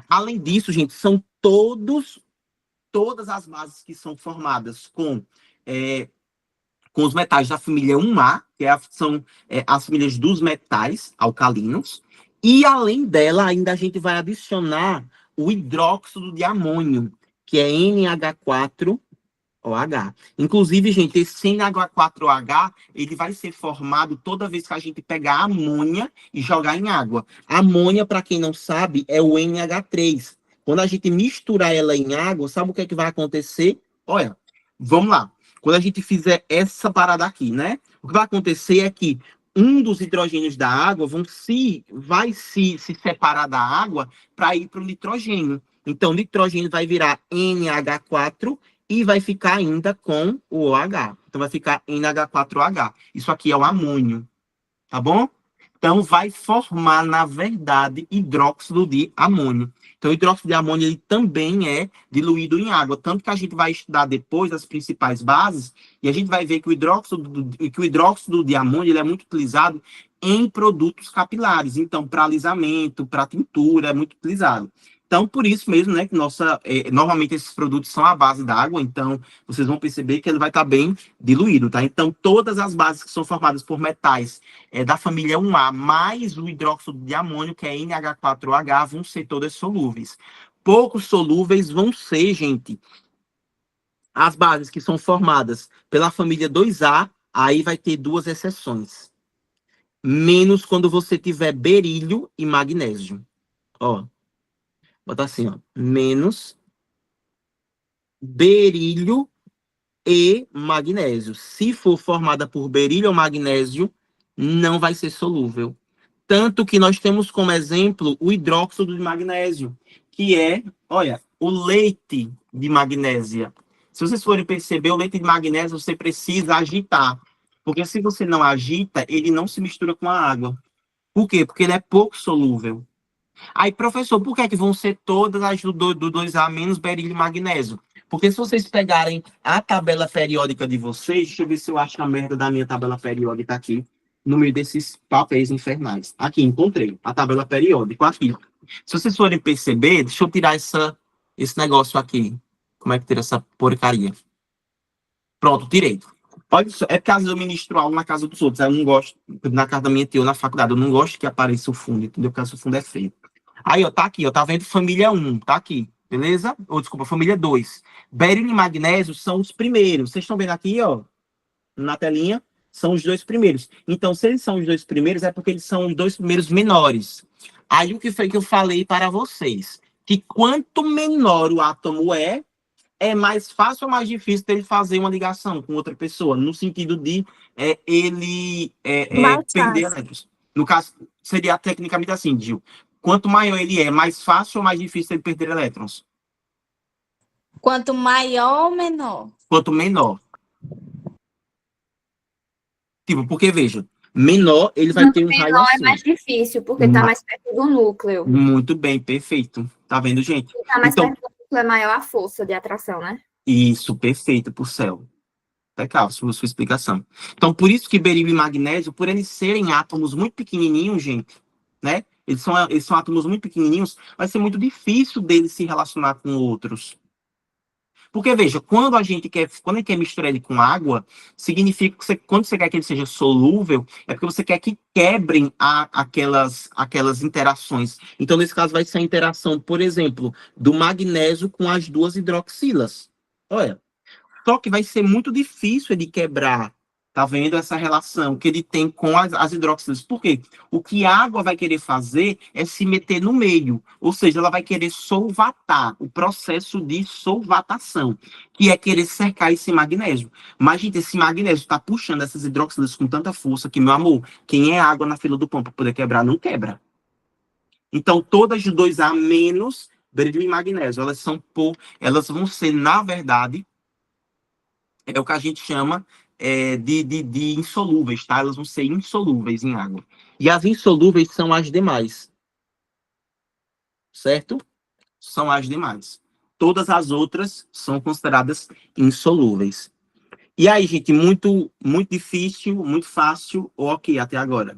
S1: Além disso, gente, são todas as bases que são formadas com os metais da família 1A, que são as famílias dos metais alcalinos, e além dela, ainda a gente vai adicionar o hidróxido de amônio, que é NH4OH. Inclusive, gente, esse NH4OH, ele vai ser formado toda vez que a gente pegar a amônia e jogar em água. A amônia, para quem não sabe, é o NH3. Quando a gente misturar ela em água, sabe o que é que vai acontecer? Olha, vamos lá. Quando a gente fizer essa parada aqui, né? O que vai acontecer é que um dos hidrogênios da água vai se separar da água para ir para o nitrogênio. Então, o nitrogênio vai virar NH4 e vai ficar ainda com o OH. Então, vai ficar NH4OH. Isso aqui é o amônio, tá bom? Então, vai formar, na verdade, hidróxido de amônio. Então, o hidróxido de amônio ele também é diluído em água. Tanto que a gente vai estudar depois as principais bases e a gente vai ver que o hidróxido de amônio ele é muito utilizado em produtos capilares. Então, para alisamento, para tintura, é muito utilizado. Então, por isso mesmo, né, que normalmente esses produtos são à base da água, então vocês vão perceber que ele vai estar bem diluído, tá? Então, todas as bases que são formadas por metais da família 1A, mais o hidróxido de amônio, que é NH4OH, vão ser todas solúveis. Poucos solúveis vão ser, gente, as bases que são formadas pela família 2A, aí vai ter duas exceções. Menos quando você tiver berílio e magnésio. Ó. Bota assim, ó. Menos berílio e magnésio. Se for formada por berílio ou magnésio, não vai ser solúvel. Tanto que nós temos como exemplo o hidróxido de magnésio, que é, olha, o leite de magnésia. Se vocês forem perceber, o leite de magnésio você precisa agitar. Porque se você não agita, ele não se mistura com a água. Por quê? Porque ele é pouco solúvel. Aí, professor, por que é que vão ser todas as do 2A menos berílio e magnésio? Porque se vocês pegarem a tabela periódica de vocês, deixa eu ver se eu acho a merda da minha tabela periódica aqui, no meio desses papéis infernais. Aqui, encontrei a tabela periódica aqui. Se vocês forem perceber, deixa eu tirar esse negócio aqui. Como é que tira essa porcaria? Pronto, tirei. Olha só, é porque às vezes eu ministro aula na casa dos outros, aí eu não gosto, na casa da minha tia ou na faculdade, eu não gosto que apareça o fundo, entendeu? Porque o fundo é feio. Aí, ó, tá aqui, ó, tá vendo família 1, tá aqui, beleza? Ou, desculpa, família 2. Berílio e magnésio são os primeiros. Vocês estão vendo aqui, ó, na telinha? São os dois primeiros. Então, se eles são os dois primeiros, é porque eles são os dois primeiros menores. Aí, o que foi que eu falei para vocês? Que quanto menor o átomo é mais fácil ou mais difícil dele fazer uma ligação com outra pessoa, no sentido de ele perder elétrons. No caso, seria tecnicamente assim, Gil. Quanto maior ele é, mais fácil ou mais difícil ele perder elétrons?
S2: Quanto maior ou menor?
S1: Quanto menor. Tipo, porque, veja, menor, ele vai ter um raio
S3: Menor é
S1: assim.
S3: mais difícil, porque está mais perto do núcleo.
S1: Muito bem, perfeito. Tá vendo, gente?
S3: Está mais
S1: Então,
S3: perto do núcleo é maior a força de atração, né?
S1: isso, perfeito, por céu. Legal, sua explicação. Então, por isso que berílio e magnésio, por eles serem átomos muito pequenininhos, gente, né? Eles são átomos muito pequenininhos, vai ser muito difícil deles se relacionar com outros. Porque, veja, quando a gente quer misturar ele com água, significa que quando você quer que ele seja solúvel, é porque você quer que quebrem aquelas interações. Então, nesse caso, vai ser a interação, por exemplo, do magnésio com as duas hidroxilas. Olha, só que vai ser muito difícil ele quebrar, tá vendo essa relação que ele tem com as hidroxilas. Por quê? O que a água vai querer fazer é se meter no meio, ou seja, ela vai querer solvatar, o processo de solvatação, que é querer cercar esse magnésio. Mas, gente, esse magnésio está puxando essas hidroxilas com tanta força que, meu amor, quem é água na fila do pão para poder quebrar, não quebra. Então, todas de 2A menos berílio e magnésio, elas vão ser, na verdade, é o que a gente chama de insolúveis, tá? Elas vão ser insolúveis em água. E as insolúveis são as demais. Certo? São as demais. Todas as outras são consideradas insolúveis. E aí, gente, muito, muito difícil, muito fácil, ou ok até agora?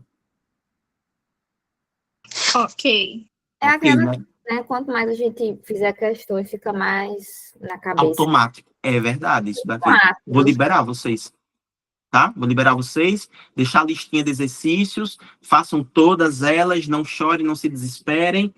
S2: Ok.
S3: É
S1: Ok,
S3: aquela,
S1: né?
S3: né? Quanto mais a gente fizer questões, fica mais na cabeça.
S1: Automático. É verdade, isso daqui.
S3: Automático.
S1: Vou liberar vocês. Tá? Vou liberar vocês, deixar a listinha de exercícios, façam todas elas, não chorem, não se desesperem,